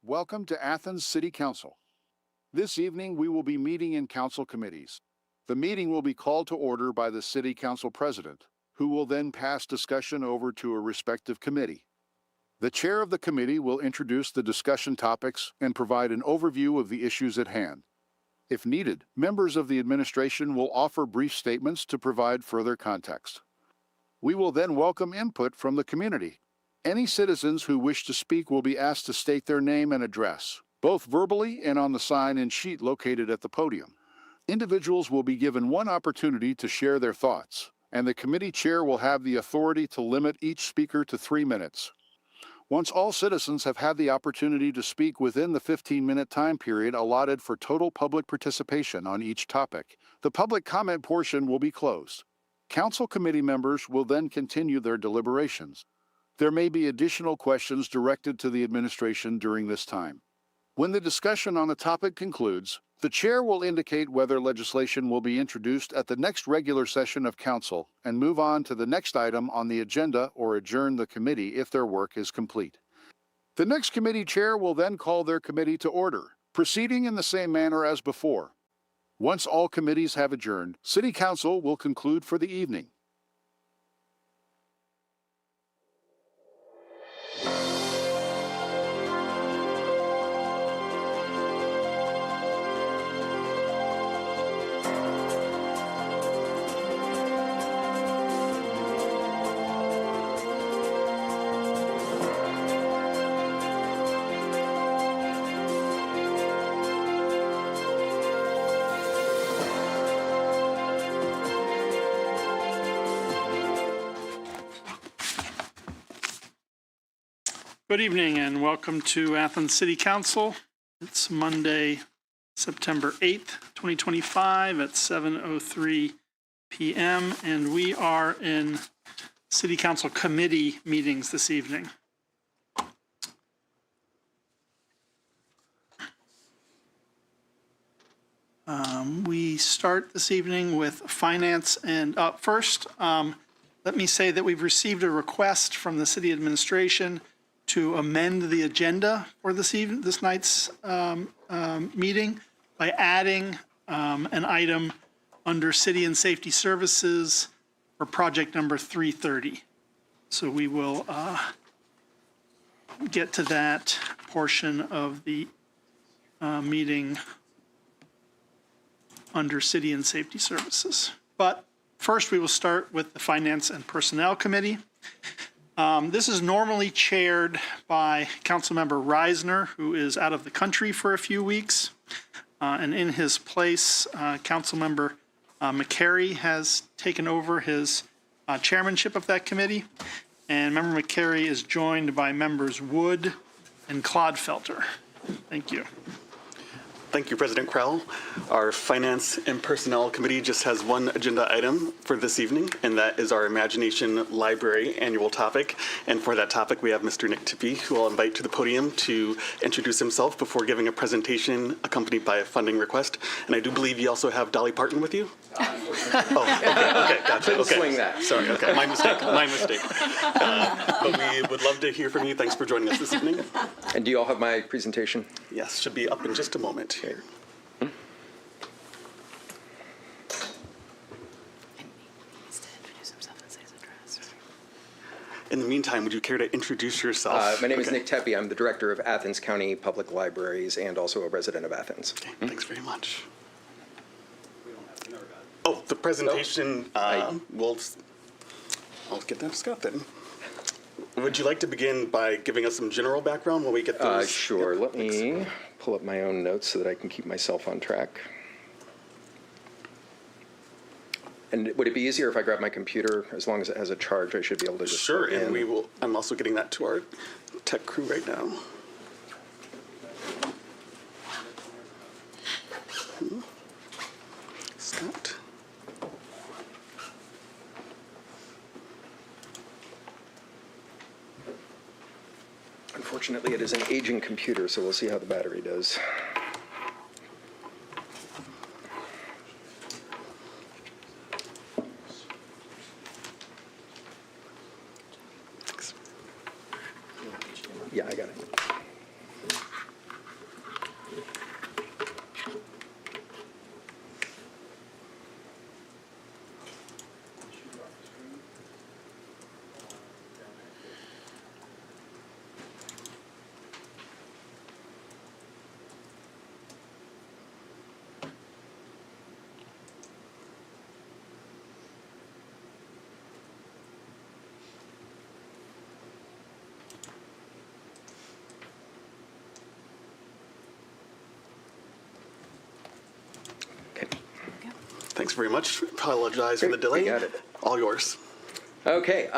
Welcome to Athens City Council. This evening we will be meeting in council committees. The meeting will be called to order by the City Council President, who will then pass discussion over to a respective committee. The chair of the committee will introduce the discussion topics and provide an overview of the issues at hand. If needed, members of the administration will offer brief statements to provide further context. We will then welcome input from the community. Any citizens who wish to speak will be asked to state their name and address, both verbally and on the sign-in sheet located at the podium. Individuals will be given one opportunity to share their thoughts, and the committee chair will have the authority to limit each speaker to 3 minutes. Once all citizens have had the opportunity to speak within the 15-minute time period allotted for total public participation on each topic, the public comment portion will be closed. Council committee members will then continue their deliberations. There may be additional questions directed to the administration during this time. When the discussion on the topic concludes, the chair will indicate whether legislation will be introduced at the next regular session of council and move on to the next item on the agenda or adjourn the committee if their work is complete. The next committee chair will then call their committee to order, proceeding in the same manner as before. Once all committees have adjourned, City Council will conclude for the evening. Good evening and welcome to Athens City Council. It's Monday, September 8th, 2025 at 7:03 p.m. and we are in City Council committee meetings this evening. We start this evening with finance and first, let me say that we've received a request from the city administration to amend the agenda for this night's meeting by adding an item under City and Safety Services for project number 330. So we will get to that portion of the meeting under City and Safety Services. But first we will start with the Finance and Personnel Committee. This is normally chaired by Councilmember Reisner, who is out of the country for a few weeks. And in his place, Councilmember McCary has taken over his chairmanship of that committee. And Member McCary is joined by members Wood and Clodfelter. Thank you. Thank you, President Crowell. Our Finance and Personnel Committee just has one agenda item for this evening, and that is our Imagination Library annual topic. And for that topic, we have Mr. Nick Tippie, who I'll invite to the podium to introduce himself before giving a presentation accompanied by a funding request. And I do believe you also have Dolly Parton with you? Okay, gotcha. Okay. Swing that. Sorry, okay, my mistake. But we would love to hear from you. Thanks for joining us this evening. And do you all have my presentation? Yes, should be up in just a moment here. In the meantime, would you care to introduce yourself? My name is Nick Tippie. I'm the director of Athens County Public Libraries and also a resident of Athens. Okay, thanks very much. Oh, the presentation, I'll get that to Scott then. Would you like to begin by giving us some general background while we get those? Sure. Yep, Let thanks. me pull up my own notes so that I can keep myself on track. And would it be easier if I grab my computer? As long as it has a charge, I should be able to just Sure, plug in. and we will. I'm also getting that to our tech crew right now. Scott. Unfortunately, it is an aging computer, so we'll see how the battery does. Thanks. Yeah, I got it. Thanks very much. Apologize for the Great, delay. you got it. All yours. Okay,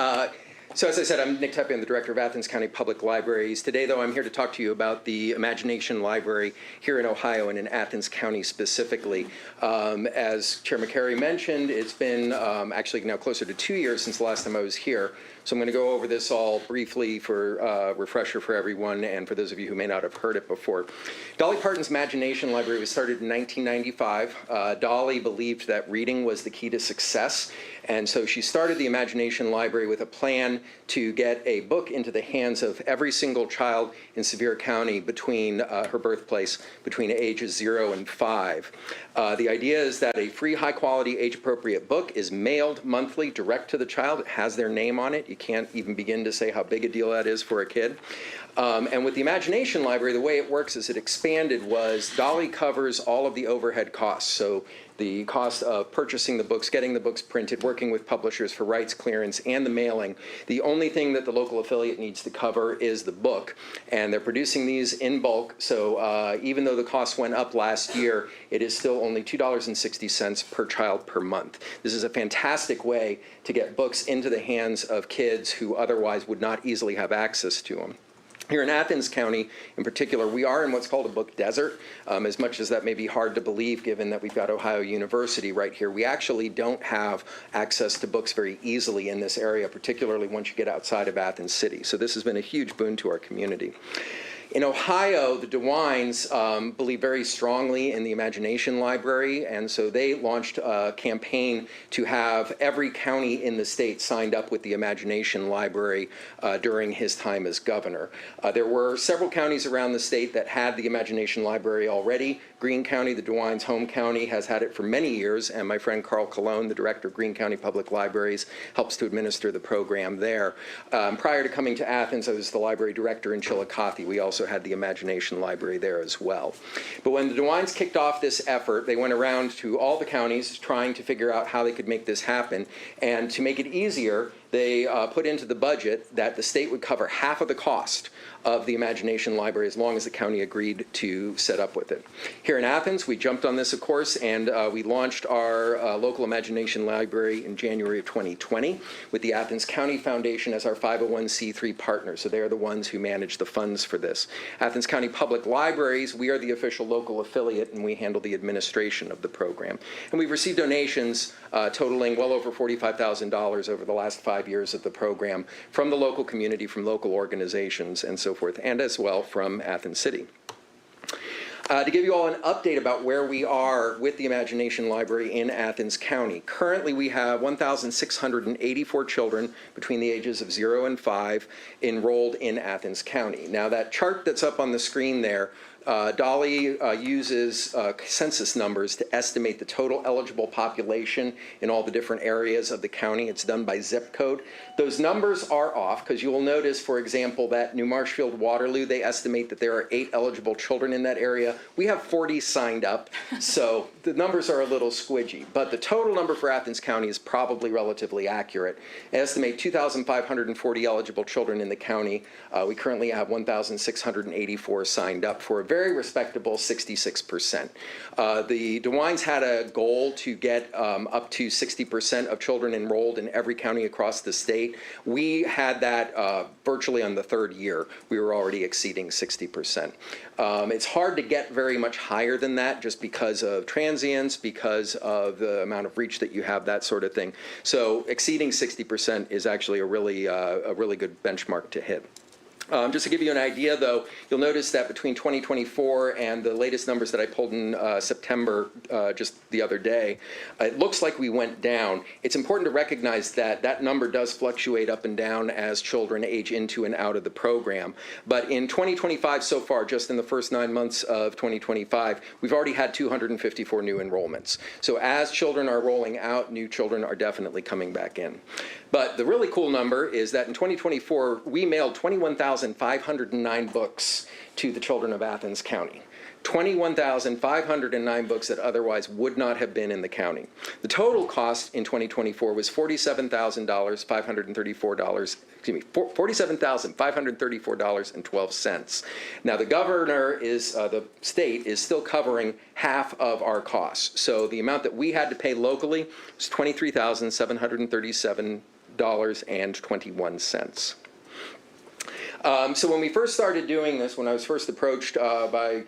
so as I said, I'm Nick Tepe, I'm the director of Athens County Public Libraries. Today, though, I'm here to talk to you about the Imagination Library here in Ohio and in Athens County specifically. As Chair McCary mentioned, it's been actually now closer to 2 years since the last time I was here. So I'm going to go over this all briefly for a refresher for everyone and for those of you who may not have heard it before. Dolly Parton's Imagination Library was started in 1995. Dolly believed that reading was the key to success, and so she started the Imagination Library with a plan to get a book into the hands of every single child in Sevier County between her birthplace, between ages 0 and 5. The idea is that a free, high-quality, age-appropriate book is mailed monthly direct to the child. It has their name on it. You can't even begin to say how big a deal that is for a kid. And with the Imagination Library, the way it works as it expanded was Dolly covers all of the overhead costs. So the cost of purchasing the books, getting the books printed, working with publishers for rights clearance, and the mailing. The only thing that the local affiliate needs to cover is the book. And they're producing these in bulk, so even though the cost went up last year, it is still only $2.60 per child per month. This is a fantastic way to get books into the hands of kids who otherwise would not easily have access to them. Here in Athens County, in particular, we are in what's called a book desert. As much as that may be hard to believe, given that we've got Ohio University right here, we actually don't have access to books very easily in this area, particularly once you get outside of Athens City. So this has been a huge boon to our community. In Ohio, the DeWines believe very strongly in the Imagination Library, and so they launched a campaign to have every county in the state signed up with the Imagination Library during his time as governor. There were several counties around the state that had the Imagination Library already. Greene County, the DeWines' home county, has had it for many years, and my friend Carl Colon, the director of Greene County Public Libraries, helps to administer the program there. Prior to coming to Athens, I was the library director in Chillicothe. We also had the Imagination Library there as well. But when the DeWines kicked off this effort, they went around to all the counties trying to figure out how they could make this happen. And to make it easier, they put into the budget that the state would cover half of the cost of the Imagination Library as long as the county agreed to set up with it. Here in Athens, we jumped on this, of course, and we launched our local Imagination Library in January of 2020 with the Athens County Foundation as our 501c3 partner. So they're the ones who manage the funds for this. Athens County Public Libraries, we are the official local affiliate, and we handle the administration of the program. And we've received donations totaling well over $45,000 over the last 5 years of the program from the local community, from local organizations, and so forth, and as well from Athens City. To give you all an update about where we are with the Imagination Library in Athens County. Currently, we have 1,684 children between the ages of 0 and 5 enrolled in Athens County. Now, that chart that's up on the screen there, Dolly uses census numbers to estimate the total eligible population in all the different areas of the county. It's done by zip code. Those numbers are off because you will notice, for example, that New Marshfield, Waterloo, they estimate that there are 8 eligible children in that area. We have 40 signed up, so the numbers are a little squidgy. But the total number for Athens County is probably relatively accurate. I estimate 2,540 eligible children in the county. We currently have 1,684 signed up for a very respectable 66%. The DeWines had a goal to get up to 60% of children enrolled in every county across the state. We had that virtually on the 3rd year. We were already exceeding 60%. It's hard to get very much higher than that just because of transients, because of the amount of reach that you have, that sort of thing. So exceeding 60% is actually a really good benchmark to hit. Just to give you an idea, though, you'll notice that between 2024 and the latest numbers that I pulled in September just the other day, it looks like we went down. It's important to recognize that that number does fluctuate up and down as children age into and out of the program. But in 2025 so far, just in the first 9 months of 2025, we've already had 254 new enrollments. So as children are rolling out, new children are definitely coming back in. But the really cool number is that in 2024, we mailed 21,509 books to the children of Athens County. 21,509 books that otherwise would not have been in the county. The total cost in 2024 was $47,534.12. Now, the governor the state is still covering half of our costs. So the amount that we had to pay locally was $23,737.21. So when we first started doing this, when I was first approached by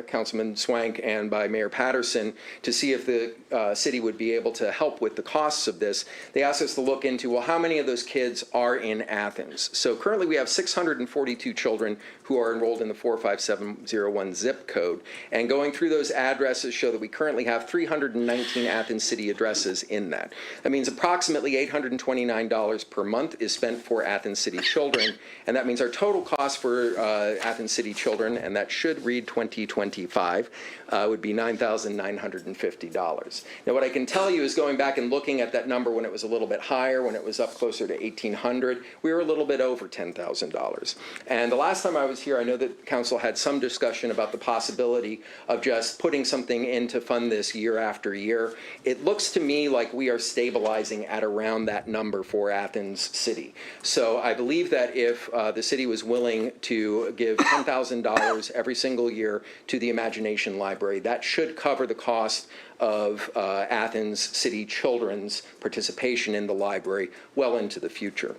Councilman Swank and by Mayor Patterson to see if the city would be able to help with the costs of this, they asked us to look into, well, how many of those kids are in Athens? So currently we have 642 children who are enrolled in the 45701 zip code. And going through those addresses show that we currently have 319 Athens city addresses in that. That means approximately $829 per month is spent for Athens city children. And that means our total cost for Athens city children, and that should read 2025, would be $9,950. Now, what I can tell you is going back and looking at that number when it was a little bit higher, when it was up closer to $1,800, we were a little bit over $10,000. And the last time I was here, I know that council had some discussion about the possibility of just putting something in to fund this year after year. It looks to me like we are stabilizing at around that number for Athens city. So I believe that if the city was willing to give $10,000 every single year to the Imagination Library, that should cover the cost of Athens city children's participation in the library well into the future.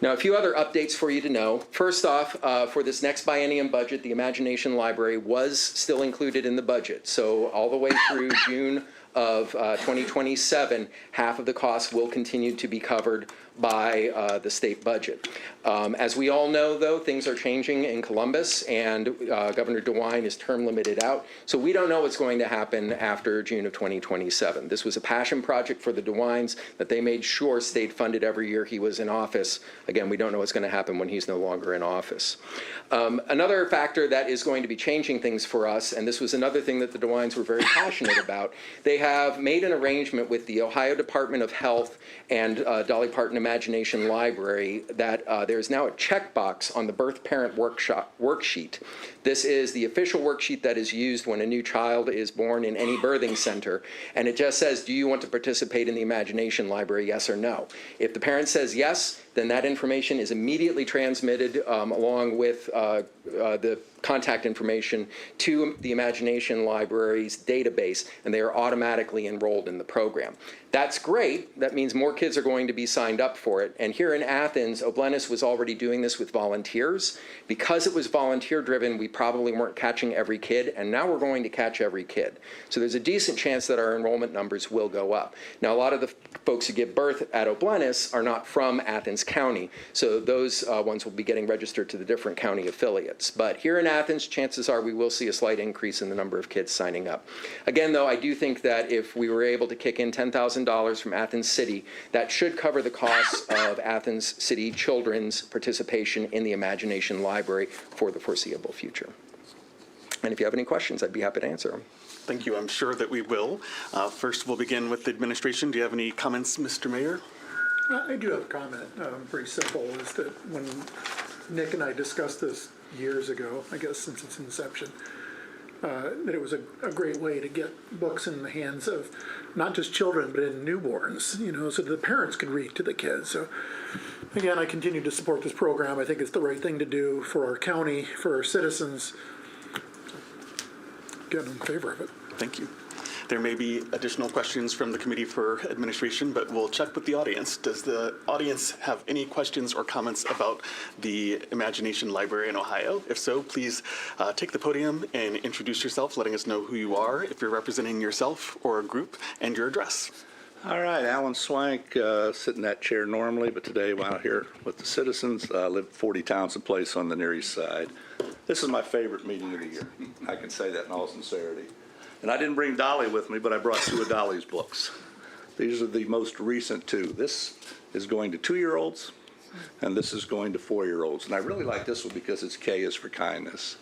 Now, a few other updates for you to know. First off, for this next biennium budget, the Imagination Library was still included in the budget. So all the way through June of 2027, half of the costs will continue to be covered by the state budget. As we all know, though, things are changing in Columbus, and Governor DeWine is term limited out, so we don't know what's going to happen after June of 2027. This was a passion project for the DeWines that they made sure stayed funded every year he was in office. Again, we don't know what's going to happen when he's no longer in office. Another factor that is going to be changing things for us, and this was another thing that the DeWines were very passionate about, they have made an arrangement with the Ohio Department of Health and Dolly Parton Imagination Library that there's now a checkbox on the birth parent worksheet. This is the official worksheet that is used when a new child is born in any birthing center, and it just says, do you want to participate in the Imagination Library, yes or no? If the parent says yes, then that information is immediately transmitted along with the contact information to the Imagination Library's database, and they are automatically enrolled in the program. That's great. That means more kids are going to be signed up for it. And here in Athens, Oblenis was already doing this with volunteers. Because it was volunteer-driven, we probably weren't catching every kid, and now we're going to catch every kid. So there's a decent chance that our enrollment numbers will go up. Now, a lot of the folks who give birth at Oblenis are not from Athens County, so those ones will be getting registered to the different county affiliates. But here in Athens, chances are we will see a slight increase in the number of kids signing up. Again, though, I do think that if we were able to kick in $10,000 from Athens City, that should cover the costs of Athens City children's participation in the Imagination Library for the foreseeable future. And if you have any questions, I'd be happy to answer them. Thank you. I'm sure that we will. First, we'll begin with the administration. Do you have any comments, Mr. Mayor? I do have a comment, pretty simple, is that when Nick and I discussed this years ago, I guess since its inception, that it was a great way to get books in the hands of not just children, but in newborns, so the parents could read to the kids. So again, I continue to support this program. I think it's the right thing to do for our county, for our citizens. Again, I'm in favor of it. Thank you. There may be additional questions from the Committee for Administration, but we'll check with the audience. Does the audience have any questions or comments about the Imagination Library in Ohio? If so, please take the podium and introduce yourself, letting us know who you are, if you're representing yourself or a group, and your address. All right, Alan Swank, sit in that chair normally, but today I'm out here with the citizens. I live 40 Townsend Place on the Near East Side. This is my favorite meeting of the year. I can say that in all sincerity. And I didn't bring Dolly with me, but I brought two of Dolly's books. These are the most recent two. This is going to 2-year-olds, and this is going to 4-year-olds. And I really like this one because it's K is for kindness.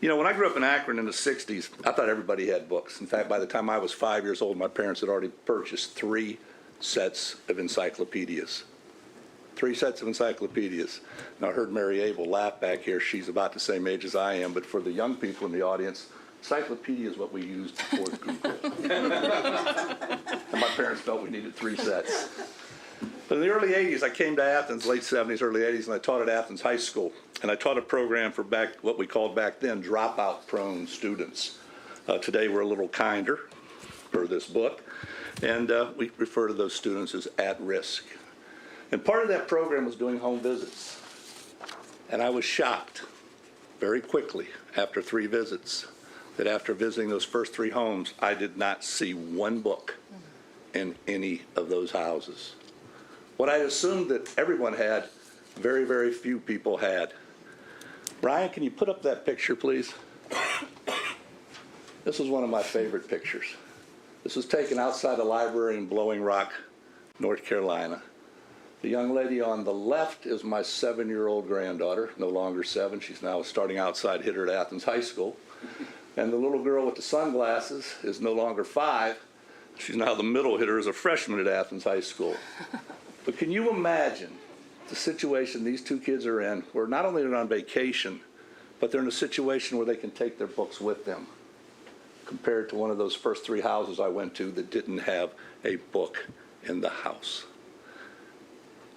When I grew up in Akron in the 60s, I thought everybody had books. In fact, by the time I was 5 years old, my parents had already purchased 3 sets of encyclopedias. 3 sets of encyclopedias. Now, I heard Mary Abel laugh back here. She's about the same age as I am, but for the young people in the audience, encyclopedia is what we used before Google. And my parents felt we needed 3 sets. But in the early 80s, I came to Athens, late 70s, early 80s, and I taught at Athens High School. And I taught a program for what we called back then dropout-prone students. Today, we're a little kinder for this book, and we refer to those students as at risk. And part of that program was doing home visits. And I was shocked very quickly after 3 visits that after visiting those first 3 homes, I did not see one book in any of those houses. What I assumed that everyone had, very, very few people had. Brian, can you put up that picture, please? This is one of my favorite pictures. This was taken outside the library in Blowing Rock, North Carolina. The young lady on the left is my 7-year-old granddaughter, no longer 7. She's now a starting outside hitter at Athens High School. And the little girl with the sunglasses is no longer 5. She's now the middle hitter as a freshman at Athens High School. But can you imagine the situation these 2 kids are in, where not only they're on vacation, but they're in a situation where they can take their books with them, compared to one of those first 3 houses I went to that didn't have a book in the house.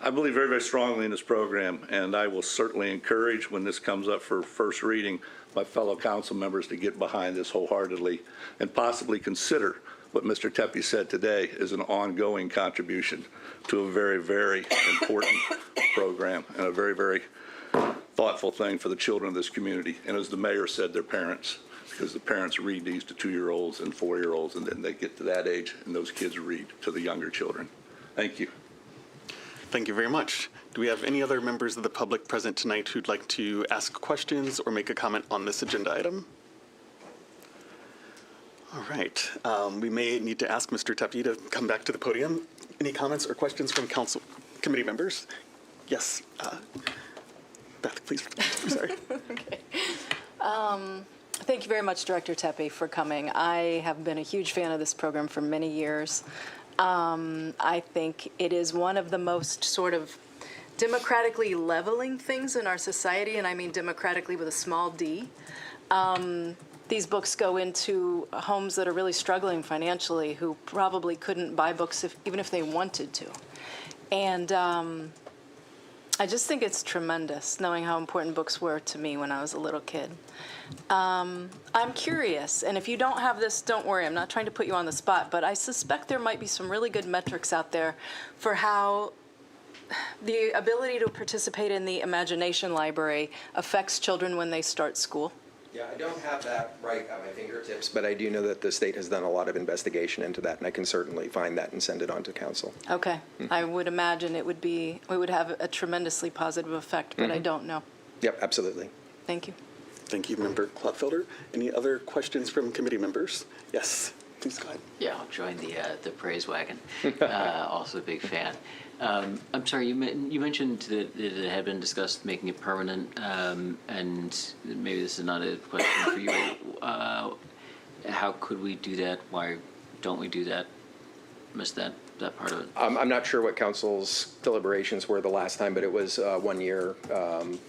I believe very, very strongly in this program, and I will certainly encourage, when this comes up for first reading, my fellow council members to get behind this wholeheartedly and possibly consider what Mr. Tepe said today is an ongoing contribution to a very, very important program and a very, very thoughtful thing for the children of this community. And as the mayor said, their parents, because the parents read these to 2-year-olds and 4-year-olds, and then they get to that age and those kids read to the younger children. Thank you. Thank you very much. Do we have any other members of the public present tonight who'd like to ask questions or make a comment on this agenda item? All right. We may need to ask Mr. Tepe to come back to the podium. Any comments or questions from council committee members? Yes. Beth, please. I'm sorry. Okay. Thank you very much, Director Tepe, for coming. I have been a huge fan of this program for many years. I think it is one of the most sort of democratically leveling things in our society, and I mean democratically with a small d. These books go into homes that are really struggling financially, who probably couldn't buy books even if they wanted to. And I just think it's tremendous, knowing how important books were to me when I was a little kid. I'm curious, and if you don't have this, don't worry, I'm not trying to put you on the spot, but I suspect there might be some really good metrics out there for how the ability to participate in the Imagination Library affects children when they start school. Yeah, I don't have that right at my fingertips, but I do know that the state has done a lot of investigation into that, and I can certainly find that and send it on to council. Okay. I would imagine it would have a tremendously positive effect, but I don't know. Yep, absolutely. Thank you. Thank you, Member Clotfelder. Any other questions from committee members? Yes, please go ahead. Yeah, I'll join the praise wagon. Also a big fan. I'm sorry, you mentioned that it had been discussed making it permanent, and maybe this is not a question for you. How could we do that? Why don't we do that? Missed that part of it. I'm not sure what council's deliberations were the last time, but it was 1 year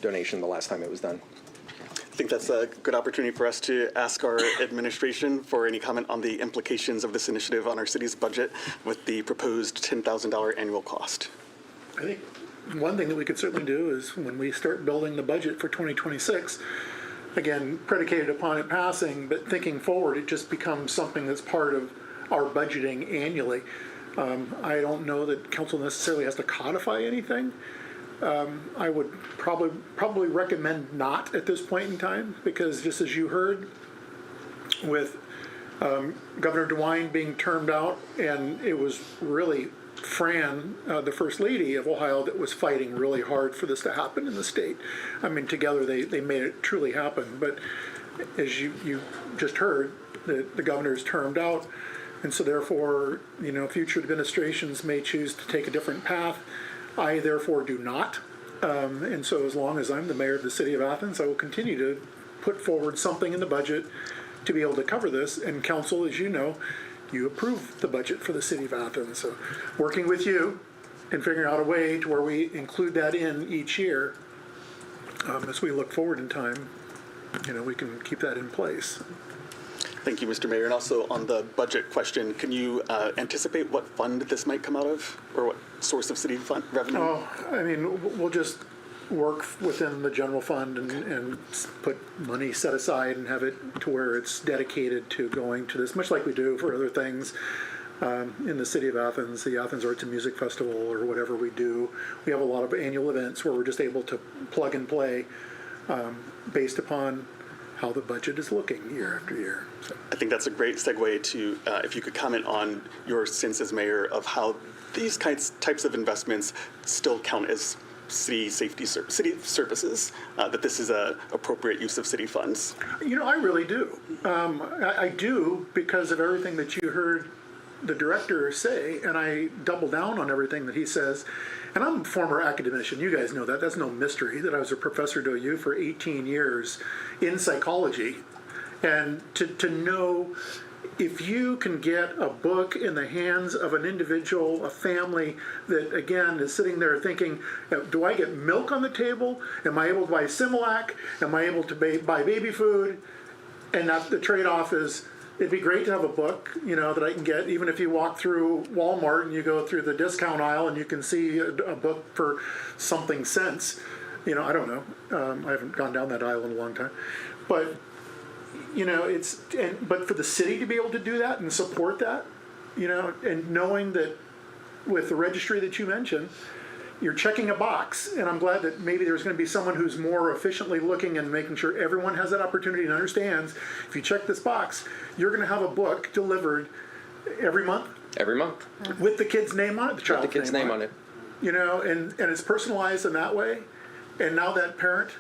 donation the last time it was done. I think that's a good opportunity for us to ask our administration for any comment on the implications of this initiative on our city's budget with the proposed $10,000 annual cost. I think one thing that we could certainly do is when we start building the budget for 2026, again, predicated upon it passing, but thinking forward, it just becomes something that's part of our budgeting annually. I don't know that council necessarily has to codify anything. I would probably recommend not at this point in time, because just as you heard with Governor DeWine being termed out, and it was really Fran, the First Lady of Ohio, that was fighting really hard for this to happen in the state. I mean, together they made it truly happen. But as you just heard, the governor is termed out, and so therefore, future administrations may choose to take a different path. I therefore do not. And so as long as I'm the mayor of the city of Athens, I will continue to put forward something in the budget to be able to cover this. And council, as you know, you approve the budget for the city of Athens. So working with you and figuring out a way to where we include that in each year, as we look forward in time, we can keep that in place. Thank you, Mr. Mayor. And also on the budget question, can you anticipate what fund this might come out of, or what source of city fund revenue? Oh, I mean, we'll just work within the general fund and put money set aside and have it to where it's dedicated to going to this, much like we do for other things in the city of Athens, the Athens Arts and Music Festival or whatever we do. We have a lot of annual events where we're just able to plug and play based upon how the budget is looking year after year. So. I think that's a great segue to, if you could comment on your sense as mayor of how these types of investments still count as city city services, that this is a appropriate use of city funds. I really do. I do because of everything that you heard the director say, and I double down on everything that he says. And I'm a former academician. You guys know that. That's no mystery that I was a professor to you for 18 years in psychology. And to know if you can get a book in the hands of an individual, a family that, again, is sitting there thinking, do I get milk on the table? Am I able to buy Similac? Am I able to buy baby food? And that the trade-off is, it'd be great to have a book, that I can get, even if you walk through Walmart and you go through the discount aisle and you can see a book for something cents. I don't know. I haven't gone down that aisle in a long time. But, but for the city to be able to do that and support that, and knowing that with the registry that you mentioned, you're checking a box, and I'm glad that maybe there's going to be someone who's more efficiently looking and making sure everyone has that opportunity and understands, if you check this box, you're going to have a book delivered every month. Every month. With the kid's name on it, the child's With the kid's name on it. And it's personalized in that way. And now that parent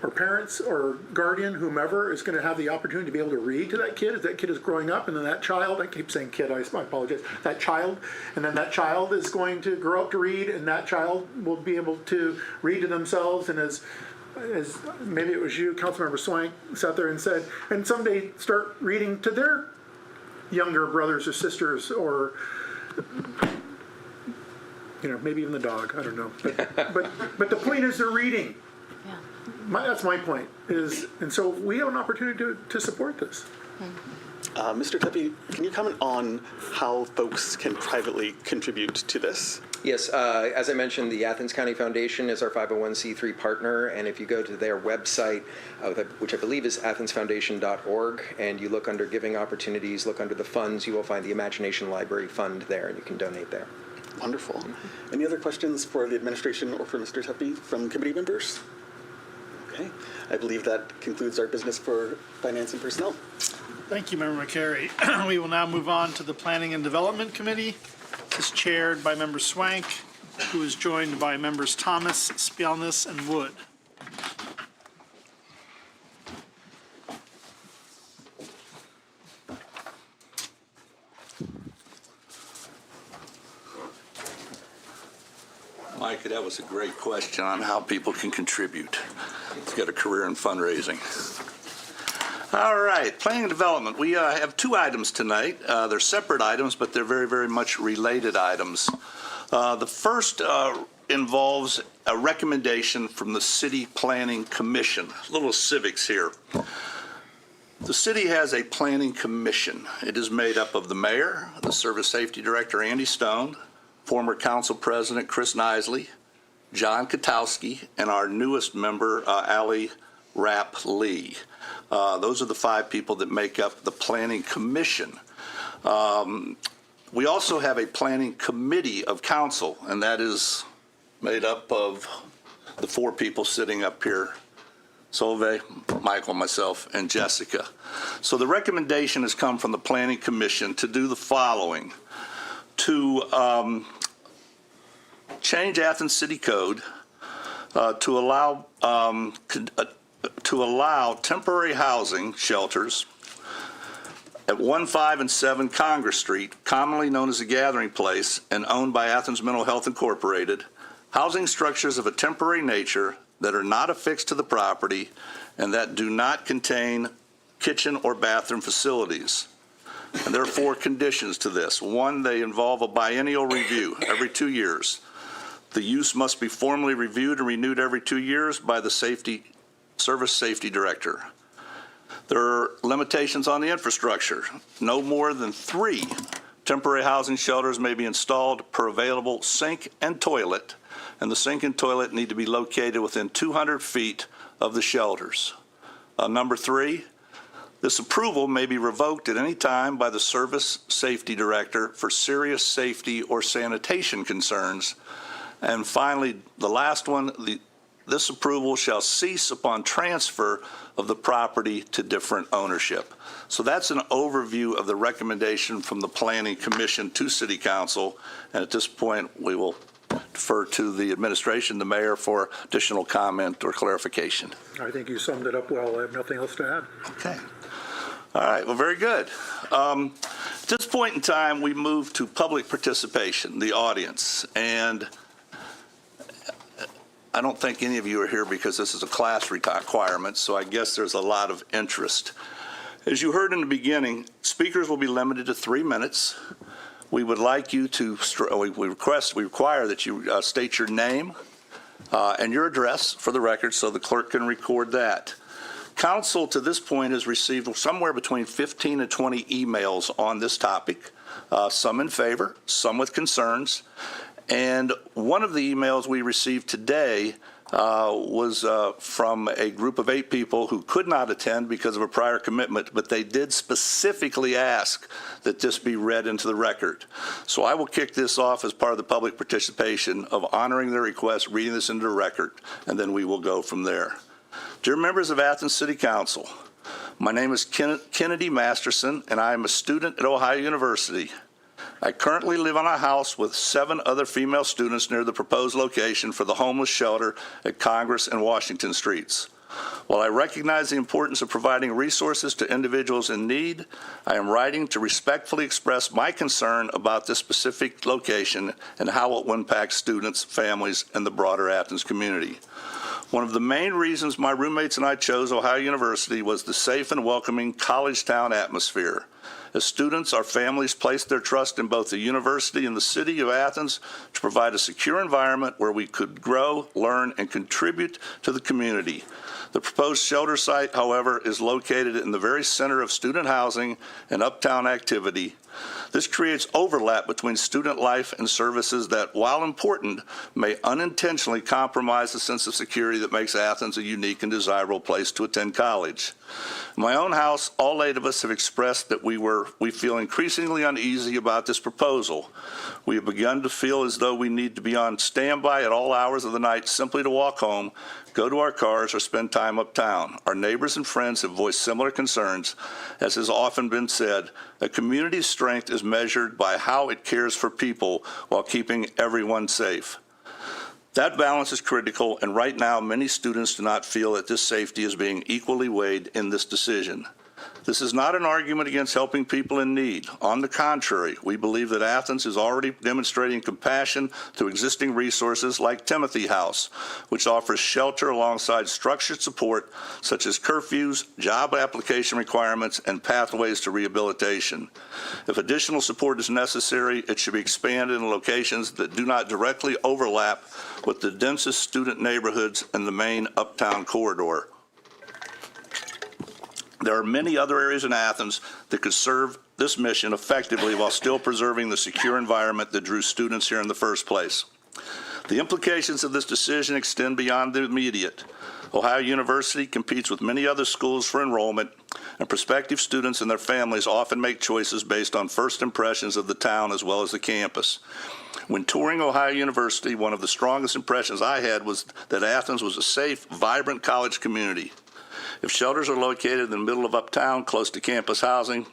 or parents or guardian, whomever, is going to have the opportunity to be able to read to that kid as that kid is growing up, and then that child, I keep saying kid, I apologize, that child, and then that child is going to grow up to read, and that child will be able to read to themselves, and as maybe it was you, Councilmember Swank, sat there and said, and someday start reading to their younger brothers or sisters, or maybe even the dog, I don't know. But the point is they're reading. That's my point, and so we have an opportunity to support this. Mr. Tepe, can you comment on how folks can privately contribute to this? Yes, as I mentioned, the Athens County Foundation is our 501c3 partner, and if you go to their website, which I believe is athensfoundation.org, and you look under giving opportunities, look under the funds, you will find the Imagination Library Fund there, and you can donate there. Wonderful. Any other questions for the administration or for Mr. Tepe from committee members? Okay, I believe that concludes our business for Finance and Personnel. Thank you, Member McCary. We will now move on to the Planning and Development Committee. This is chaired by Member Swank, who is joined by Members Thomas, Spielness, and Wood. Mike, that was a great question on how people can contribute. He's got a career in fundraising. All right, planning and development. We have two items tonight. They're separate items, but they're very, very much related items. The first involves a recommendation from the City Planning Commission. A little civics here. The city has a planning commission. It is made up of the mayor, the service safety director, Andy Stone, former council president Chris Nisley, John Katowski, and our newest member, Allie Rapp Lee. Those are the five people that make up the planning commission. We also have a planning committee of council, and that is made up of the four people sitting up here: Solveig, Michael, myself, and Jessica. So the recommendation has come from the Planning Commission to do the following: to change Athens City Code to allow temporary housing shelters at 1, 5, and 7 Congress Street, commonly known as the Gathering Place and owned by Athens Mental Health Incorporated, housing structures of a temporary nature that are not affixed to the property and that do not contain kitchen or bathroom facilities. And there are 4 conditions to this. 1, they involve a biennial review every 2 years. The use must be formally reviewed and renewed every 2 years by the Service Safety Director. There are limitations on the infrastructure. No more than 3 temporary housing shelters may be installed per available sink and toilet, and the sink and toilet need to be located within 200 feet of the shelters. Number 3, this approval may be revoked at any time by the Service Safety Director for serious safety or sanitation concerns. And finally, the last one, this approval shall cease upon transfer of the property to different ownership. So that's an overview of the recommendation from the Planning Commission to City Council. And at this point, we will defer to the administration, the mayor, for additional comment or clarification. I think you summed it up well. I have nothing else to add. Okay. All right, well, very good. At this point in time, we move to public participation, the audience. And I don't think any of you are here because this is a class requirement, so I guess there's a lot of interest. As you heard in the beginning, speakers will be limited to 3 minutes. We would like you to, we require that you state your name and your address for the record so the clerk can record that. Council to this point has received somewhere between 15 and 20 emails on this topic, some in favor, some with concerns. And one of the emails we received today was from a group of 8 people who could not attend because of a prior commitment, but they did specifically ask that this be read into the record. So I will kick this off as part of the public participation of honoring their request, reading this into the record, and then we will go from there. Dear members of Athens City Council, my name is Kennedy Masterson, and I am a student at Ohio University. I currently live on a house with 7 other female students near the proposed location for the homeless shelter at Congress and Washington Streets. While I recognize the importance of providing resources to individuals in need, I am writing to respectfully express my concern about this specific location and how it will impact students, families, and the broader Athens community. One of the main reasons my roommates and I chose Ohio University was the safe and welcoming college town atmosphere. As students, our families placed their trust in both the university and the city of Athens to provide a secure environment where we could grow, learn, and contribute to the community. The proposed shelter site, however, is located in the very center of student housing and uptown activity. This creates overlap between student life and services that, while important, may unintentionally compromise the sense of security that makes Athens a unique and desirable place to attend college. In my own house, all 8 of us have expressed that we feel increasingly uneasy about this proposal. We have begun to feel as though we need to be on standby at all hours of the night simply to walk home, go to our cars, or spend time uptown. Our neighbors and friends have voiced similar concerns. As has often been said, a community's strength is measured by how it cares for people while keeping everyone safe. That balance is critical, and right now many students do not feel that this safety is being equally weighed in this decision. This is not an argument against helping people in need. On the contrary, we believe that Athens is already demonstrating compassion through existing resources like Timothy House, which offers shelter alongside structured support such as curfews, job application requirements, and pathways to rehabilitation. If additional support is necessary, it should be expanded in locations that do not directly overlap with the densest student neighborhoods in the main uptown corridor. There are many other areas in Athens that could serve this mission effectively while still preserving the secure environment that drew students here in the first place. The implications of this decision extend beyond the immediate. Ohio University competes with many other schools for enrollment, and prospective students and their families often make choices based on first impressions of the town as well as the campus. When touring Ohio University, one of the strongest impressions I had was that Athens was a safe, vibrant college community. If shelters are located in the middle of uptown, close to campus housing,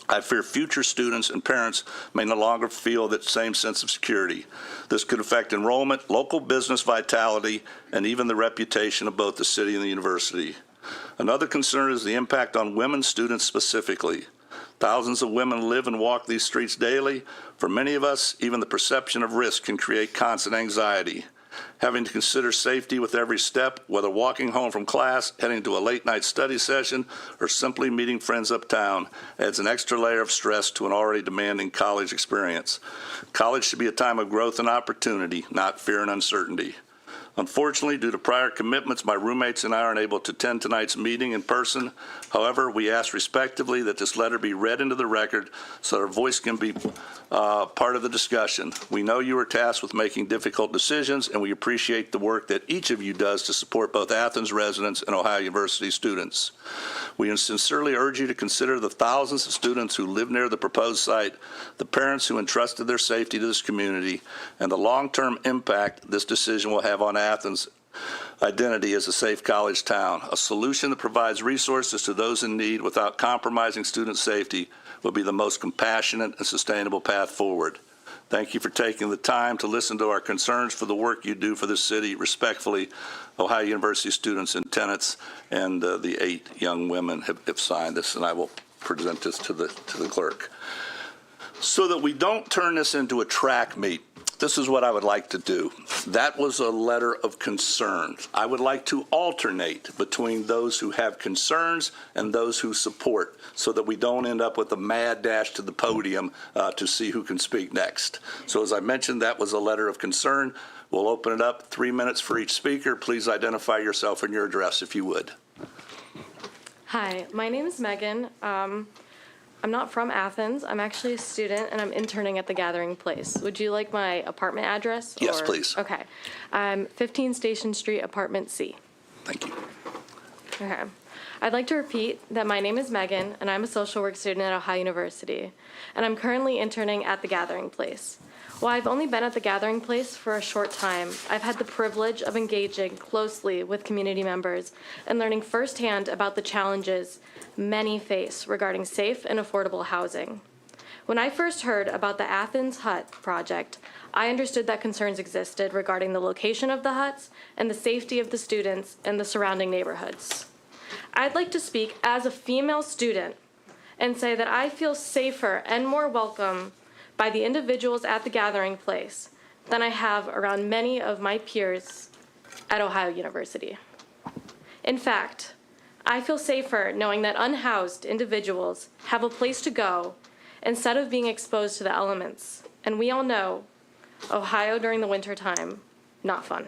I fear future students and parents may no longer feel that same sense of security. This could affect enrollment, local business vitality, and even the reputation of both the city and the university. Another concern is the impact on women students specifically. Thousands of women live and walk these streets daily. For many of us, even the perception of risk can create constant anxiety. Having to consider safety with every step, whether walking home from class, heading to a late-night study session, or simply meeting friends uptown, adds an extra layer of stress to an already demanding college experience. College should be a time of growth and opportunity, not fear and uncertainty. Unfortunately, due to prior commitments, my roommates and I aren't able to attend tonight's meeting in person. However, we ask respectively that this letter be read into the record so our voice can be part of the discussion. We know you are tasked with making difficult decisions, and we appreciate the work that each of you does to support both Athens residents and Ohio University students. We sincerely urge you to consider the thousands of students who live near the proposed site, the parents who entrusted their safety to this community, and the long-term impact this decision will have on Athens' identity as a safe college town. A solution that provides resources to those in need without compromising student safety will be the most compassionate and sustainable path forward. Thank you for taking the time to listen to our concerns for the work you do for this city. Respectfully, Ohio University students and tenants, and the 8 young women have signed this, and I will present this to the clerk. So that we don't turn this into a track meet, this is what I would like to do. That was a letter of concern. I would like to alternate between those who have concerns and those who support, so that we don't end up with a mad dash to the podium to see who can speak next. So as I mentioned, that was a letter of concern. We'll open it up, 3 minutes for each speaker. Please identify yourself and your address if you would. Hi, my name is Megan. I'm not from Athens. I'm actually a student, and I'm interning at the Gathering Place. Would you like my apartment address? Yes, please. Okay. 15 Station Street, Apartment C. Thank you. Okay. I'd like to repeat that my name is Megan, and I'm a social work student at Ohio University, and I'm currently interning at the Gathering Place. While I've only been at the Gathering Place for a short time, I've had the privilege of engaging closely with community members and learning firsthand about the challenges many face regarding safe and affordable housing. When I first heard about the Athens Hut project, I understood that concerns existed regarding the location of the huts and the safety of the students and the surrounding neighborhoods. I'd like to speak as a female student and say that I feel safer and more welcome by the individuals at the Gathering Place than I have around many of my peers at Ohio University. In fact, I feel safer knowing that unhoused individuals have a place to go instead of being exposed to the elements. And we all know Ohio during the winter time, not fun.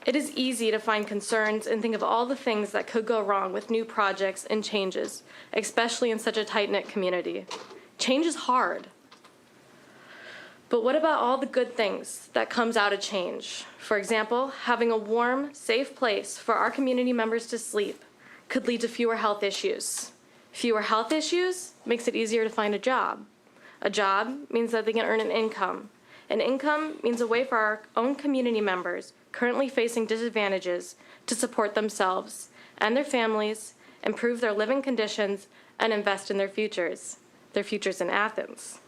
It is easy to find concerns and think of all the things that could go wrong with new projects and changes, especially in such a tight-knit community. Change is hard. But what about all the good things that comes out of change? For example, having a warm, safe place for our community members to sleep could lead to fewer health issues. Fewer health issues makes it easier to find a job. A job means that they can earn an income. An income means a way for our own community members currently facing disadvantages to support themselves and their families, improve their living conditions, and invest in their futures in Athens.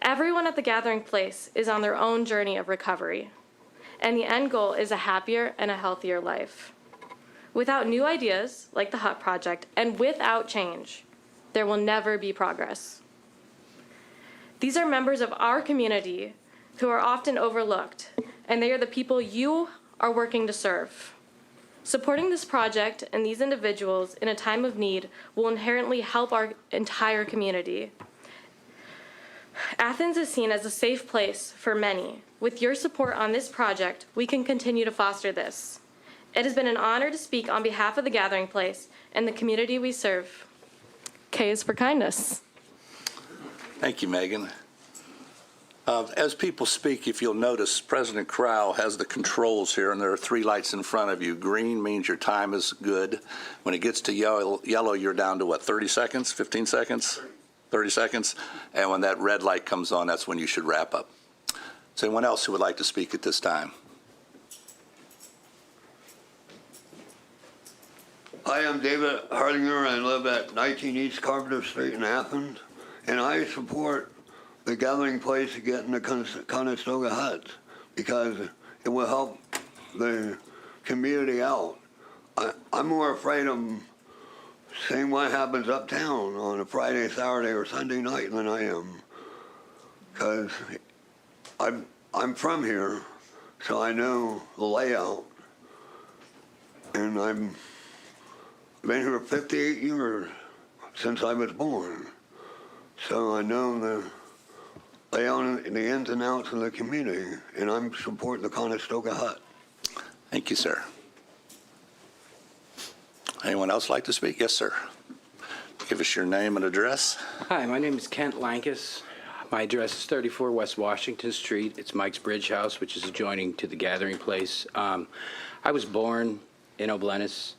Everyone at the Gathering Place is on their own journey of recovery, and the end goal is a happier and a healthier life. Without new ideas, like the Hut Project, and without change, there will never be progress. These are members of our community who are often overlooked, and they are the people you are working to serve. Supporting this project and these individuals in a time of need will inherently help our entire community. Athens is seen as a safe place for many. With your support on this project, we can continue to foster this. It has been an honor to speak on behalf of the Gathering Place and the community we serve. K is for kindness. Thank you, Megan. As people speak, if you'll notice, President Crowell has the controls here, and there are 3 lights in front of you. Green means your time is good. When it gets to yellow, you're down to what, 30 seconds, 15 seconds? 30 seconds. And when that red light comes on, that's when you should wrap up. Is anyone else who would like to speak at this time? Hi, I'm David Hardinger. I live at 19 East Carpenter Street in Athens, and I support the Gathering Place to get in the Conestoga huts because it will help the community out. I'm more afraid of seeing what happens uptown on a Friday, Saturday, or Sunday night than I am, because I'm from here, so I know the layout. And I've been here 58 years since I was born. So I know the layout and the ins and outs of the community, and I'm supporting the Conestoga Hut. Thank you, sir. Anyone else like to speak? Yes, sir. Give us your name and address. Hi, my name is Kent Lankus. My address is 34 West Washington Street. It's Mike's Bridge House, which is adjoining to the gathering place. I was born in O'Bleness.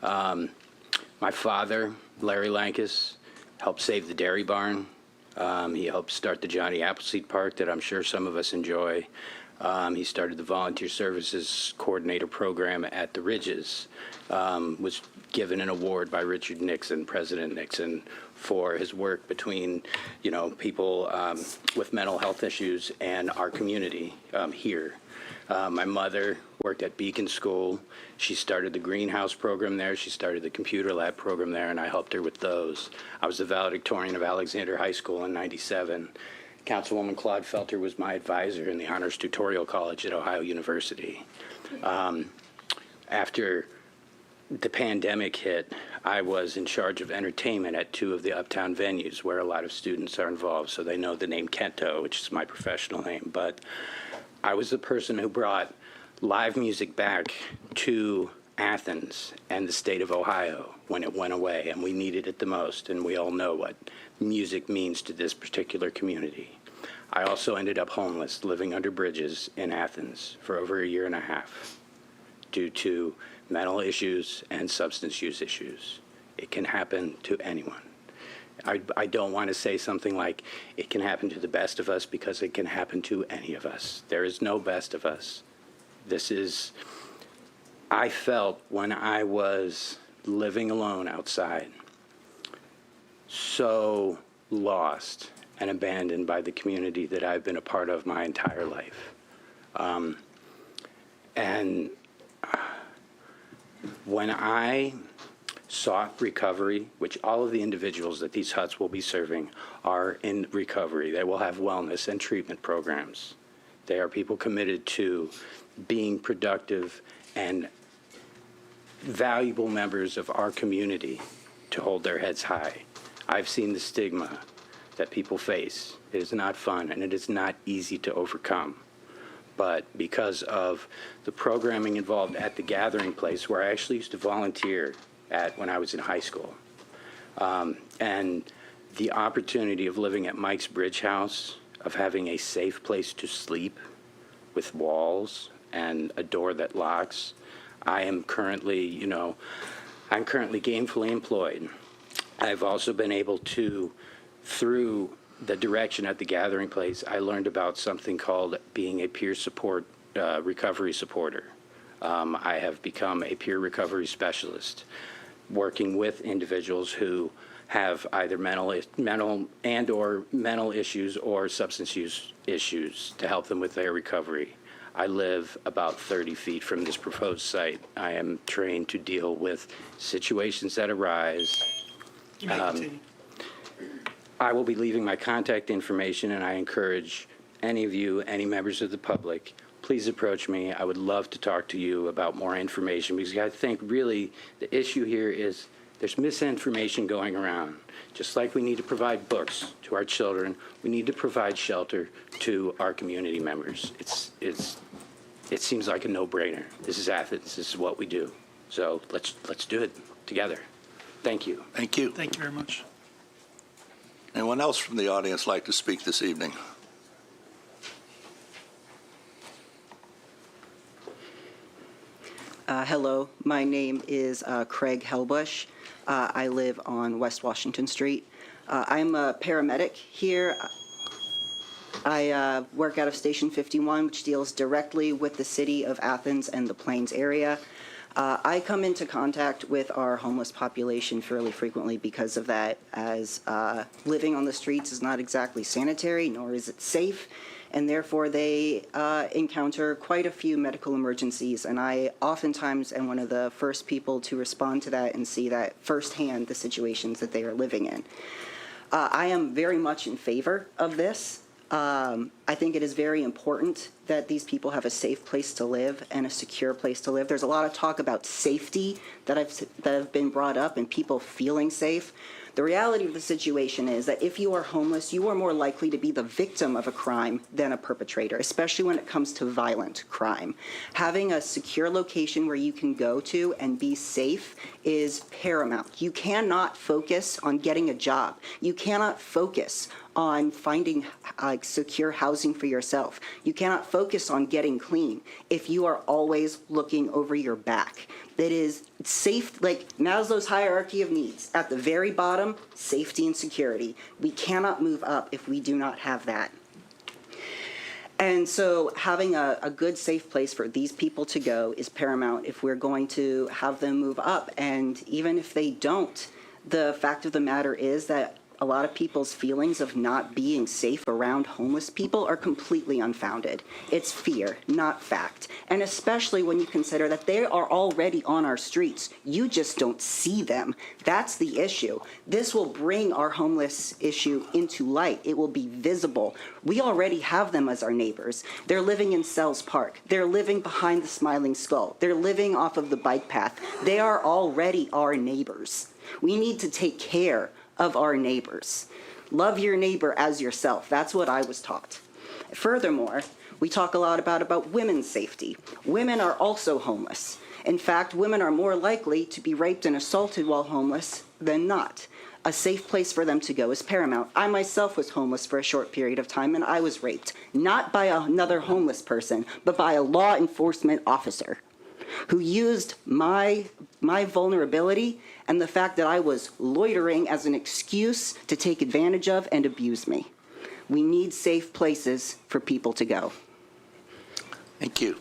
My father, Larry Lankus, helped save the dairy barn. He helped start the Johnny Appleseed Park that I'm sure some of us enjoy. He started the Volunteer Services Coordinator Program at the Ridges, was given an award by Richard Nixon, President Nixon, for his work between, people with mental health issues and our community here. My mother worked at Beacon School. She started the greenhouse program there. She started the computer lab program there, and I helped her with those. I was the valedictorian of Alexander High School in '97. Councilwoman Claude Felter was my advisor in the Honors Tutorial College at Ohio University. After the pandemic hit, I was in charge of entertainment at 2 of the uptown venues where a lot of students are involved, so they know the name Kento, which is my professional name. But I was the person who brought live music back to Athens and the state of Ohio when it went away, and we needed it the most, and we all know what music means to this particular community. I also ended up homeless, living under bridges in Athens for over a year and a half due to mental issues and substance use issues. It can happen to anyone. I don't want to say something like it can happen to the best of us, because it can happen to any of us. There is no best of us. I felt when I was living alone outside, so lost and abandoned by the community that I've been a part of my entire life. And when I sought recovery, which all of the individuals that these huts will be serving are in recovery. They will have wellness and treatment programs. They are people committed to being productive and valuable members of our community to hold their heads high. I've seen the stigma that people face. It is not fun, and it is not easy to overcome. But because of the programming involved at the gathering place, where I actually used to volunteer at when I was in high school, and the opportunity of living at Mike's Bridge House, of having a safe place to sleep with walls and a door that locks, I am currently, I'm currently gainfully employed. I've also been able to, through the direction at the gathering place, I learned about something called being a peer support recovery supporter. I have become a peer recovery specialist, working with individuals who have either mental issues or substance use issues to help them with their recovery. I live about 30 feet from this proposed site. I am trained to deal with situations that arise. You may continue. I will be leaving my contact information, and I encourage any of you, any members of the public, please approach me. I would love to talk to you about more information, because I think really the issue here is there's misinformation going around. Just like we need to provide books to our children, we need to provide shelter to our community members. It seems like a no-brainer. This is Athens. This is what we do. So let's do it together. Thank you. Thank you. Thank you very much. Anyone else from the audience like to speak this evening? Hello, my name is Craig Helbush. I live on West Washington Street. I'm a paramedic here. I work out of Station 51, which deals directly with the city of Athens and the Plains area. I come into contact with our homeless population fairly frequently because of that, as living on the streets is not exactly sanitary, nor is it safe, and therefore they encounter quite a few medical emergencies, and I oftentimes am one of the first people to respond to that and see that firsthand, the situations that they are living in. I am very much in favor of this. I think it is very important that these people have a safe place to live and a secure place to live. There's a lot of talk about safety that have been brought up and people feeling safe. The reality of the situation is that if you are homeless, you are more likely to be the victim of a crime than a perpetrator, especially when it comes to violent crime. Having a secure location where you can go to and be safe is paramount. You cannot focus on getting a job. You cannot focus on finding secure housing for yourself. You cannot focus on getting clean if you are always looking over your back. That is safe, like Maslow's hierarchy of needs. At the very bottom, safety and security. We cannot move up if we do not have that. And so having a good, safe place for these people to go is paramount if we're going to have them move up. And even if they don't, the fact of the matter is that a lot of people's feelings of not being safe around homeless people are completely unfounded. It's fear, not fact. And especially when you consider that they are already on our streets. You just don't see them. That's the issue. This will bring our homeless issue into light. It will be visible. We already have them as our neighbors. They're living in Sells Park. They're living behind the Smiling Skull. They're living off of the bike path. They are already our neighbors. We need to take care of our neighbors. Love your neighbor as yourself. That's what I was taught. Furthermore, we talk a lot about women's safety. Women are also homeless. In fact, women are more likely to be raped and assaulted while homeless than not. A safe place for them to go is paramount. I myself was homeless for a short period of time, and I was raped, not by another homeless person, but by a law enforcement officer who used my vulnerability and the fact that I was loitering as an excuse to take advantage of and abuse me. We need safe places for people to go. Thank you.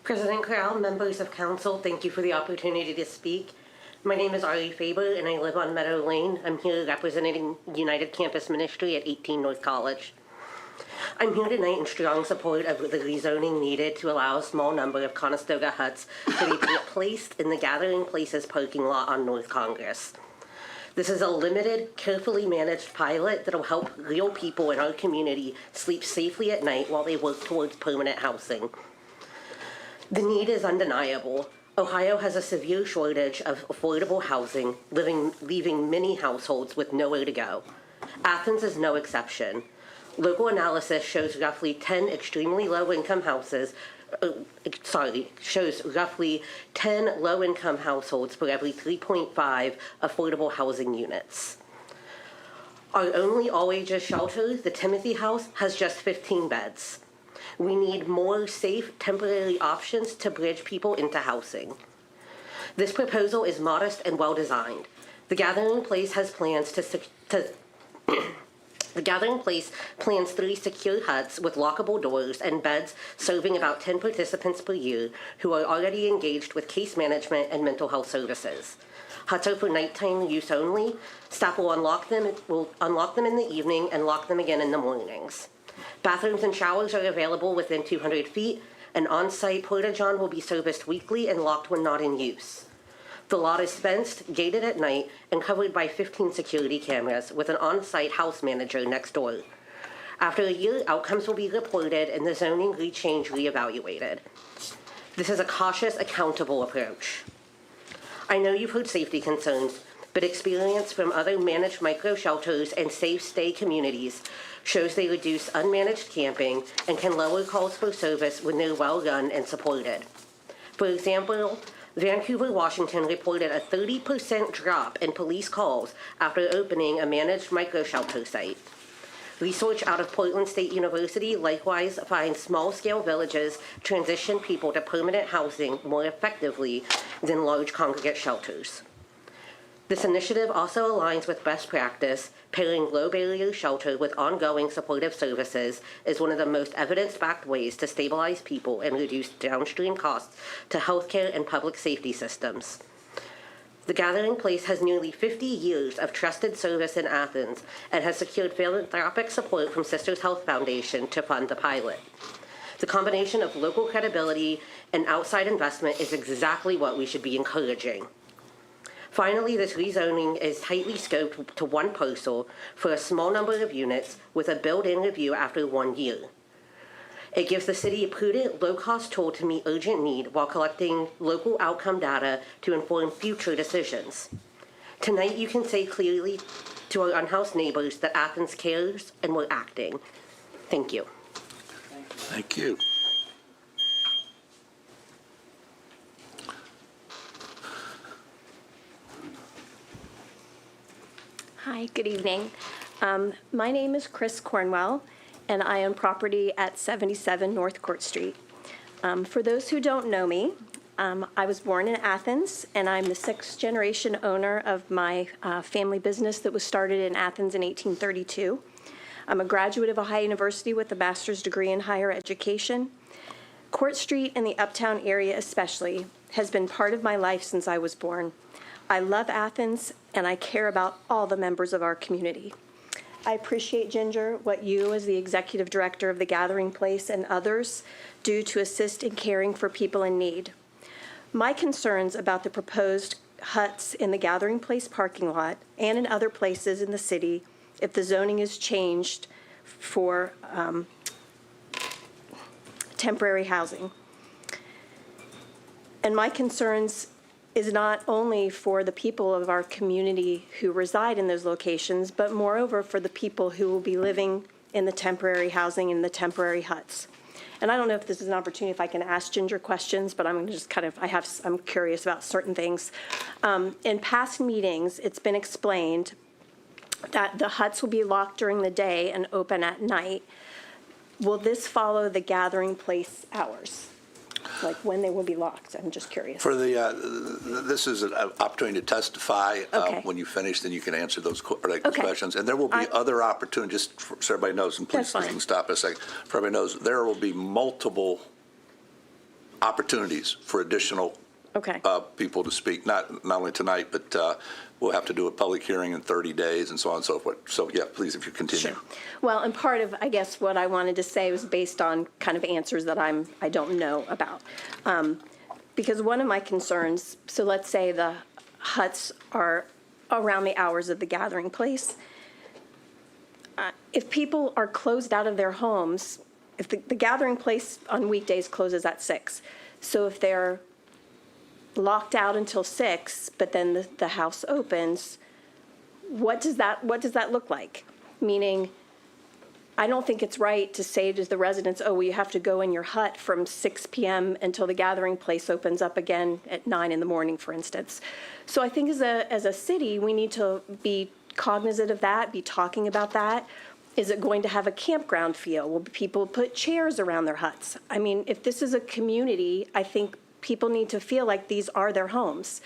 President Corral, members of council, thank you for the opportunity to speak. My name is Ari Faber, and I live on Meadow Lane. I'm here representing United Campus Ministry at 18 North College. I'm here tonight in strong support of the rezoning needed to allow a small number of Conestoga huts to be placed in the Gathering Places parking lot on North Congress. This is a limited, carefully managed pilot that will help real people in our community sleep safely at night while they work towards permanent housing. The need is undeniable. Ohio has a severe shortage of affordable housing, leaving many households with nowhere to go. Athens is no exception. Local analysis shows roughly 10 extremely low-income houses, shows roughly 10 low-income households for every 3.5 affordable housing units. Our only all-ages shelter, the Timothy House, has just 15 beds. We need more safe, temporary options to bridge people into housing. This proposal is modest and well-designed. The Gathering Place has plans The Gathering Place plans 3 secure huts with lockable doors and beds serving about 10 participants per year who are already engaged with case management and mental health services. Huts are for nighttime use only. Staff will unlock them in the evening and lock them again in the mornings. Bathrooms and showers are available within 200 feet. An on-site porta-john will be serviced weekly and locked when not in use. The lot is fenced, gated at night, and covered by 15 security cameras with an on-site house manager next door. After a year, outcomes will be reported and the zoning rechange reevaluated. This is a cautious, accountable approach. I know you've heard safety concerns, but experience from other managed micro shelters and safe stay communities shows they reduce unmanaged camping and can lower calls for service when they're well run and supported. For example, Vancouver, Washington reported a 30% drop in police calls after opening a managed micro shelter site. Research out of Portland State University likewise finds small-scale villages transition people to permanent housing more effectively than large congregate shelters. This initiative also aligns with best practice. Pairing low-barrier shelter with ongoing supportive services is one of the most evidence-backed ways to stabilize people and reduce downstream costs to healthcare and public safety systems. The Gathering Place has nearly 50 years of trusted service in Athens and has secured philanthropic support from Sisters Health Foundation to fund the pilot. The combination of local credibility and outside investment is exactly what we should be encouraging. Finally, this rezoning is tightly scoped to one parcel for a small number of units with a built-in review after 1 year. It gives the city a prudent, low-cost tool to meet urgent need while collecting local outcome data to inform future decisions. Tonight, you can say clearly to our unhoused neighbors that Athens cares and we're acting. Thank you. Thank you. Hi, good evening. My name is Chris Cornwell, and I own property at 77 North Court Street. For those who don't know me, I was born in Athens, and I'm the sixth generation owner of my family business that was started in Athens in 1832. I'm a graduate of Ohio University with a master's degree in higher education. Court Street and the Uptown area especially has been part of my life since I was born. I love Athens, and I care about all the members of our community. I appreciate, Ginger, what you as the executive director of the Gathering Place and others do to assist in caring for people in need. My concerns about the proposed huts in the Gathering Place parking lot and in other places in the city, if the zoning is changed for temporary housing. And my concerns is not only for the people of our community who reside in those locations, but moreover for the people who will be living in the temporary housing in the temporary huts. And I don't know if this is an opportunity if I can ask Ginger questions, but I'm going to just kind of, I'm curious about certain things. In past meetings, it's been explained that the huts will be locked during the day and open at night. Will this follow the Gathering Place hours? Like when they will be locked? I'm just curious. For this is an opportunity to testify. Okay. When you finish, then you can answer those Okay. questions. And there will be other opportunities, just so everybody knows, and please That's fine. stop a second. For everybody knows, there will be multiple opportunities for additional Okay. people to speak, not only tonight, but we'll have to do a public hearing in 30 days and so on and so forth. So, yeah, please, if you continue. Sure. Well, and part of, I guess, what I wanted to say was based on kind of answers that I don't know about. Because one of my concerns, so let's say the huts are around the hours of the Gathering Place. If people are closed out of their homes, if the Gathering Place on weekdays closes at 6, so if they're locked out until 6, but then the house opens, what does that look like? Meaning, I don't think it's right to say to the residents, oh, well, you have to go in your hut from 6 p.m. until the Gathering Place opens up again at 9 in the morning, for instance. So I think as a city, we need to be cognizant of that, be talking about that. Is it going to have a campground feel? Will people put chairs around their huts? I mean, if this is a community, I think people need to feel like these are their homes.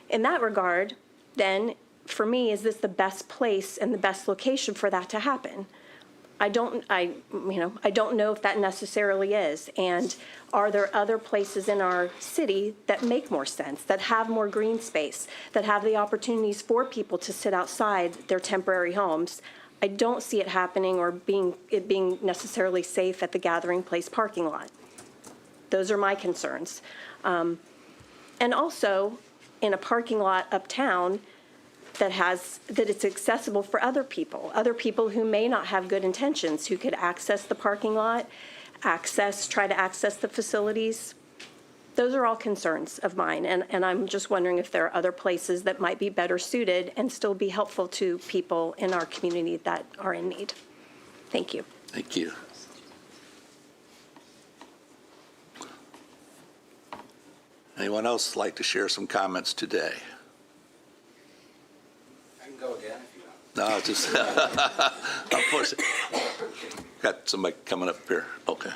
In that regard, then, for me, is this the best place and the best location for that to happen? I don't know if that necessarily is. And are there other places in our city that make more sense, that have more green space, that have the opportunities for people to sit outside their temporary homes? I don't see it happening or being necessarily safe at the Gathering Place parking lot. Those are my concerns. And also, in a parking lot uptown that it's accessible for other people who may not have good intentions, who could access the parking lot, try to access the facilities. Those are all concerns of mine, and I'm just wondering if there are other places that might be better suited and still be helpful to people in our community that are in need. Thank you. Thank you. Anyone else like to share some comments today? I can go again if you want. No, just, of course. Got somebody coming up here. Okay.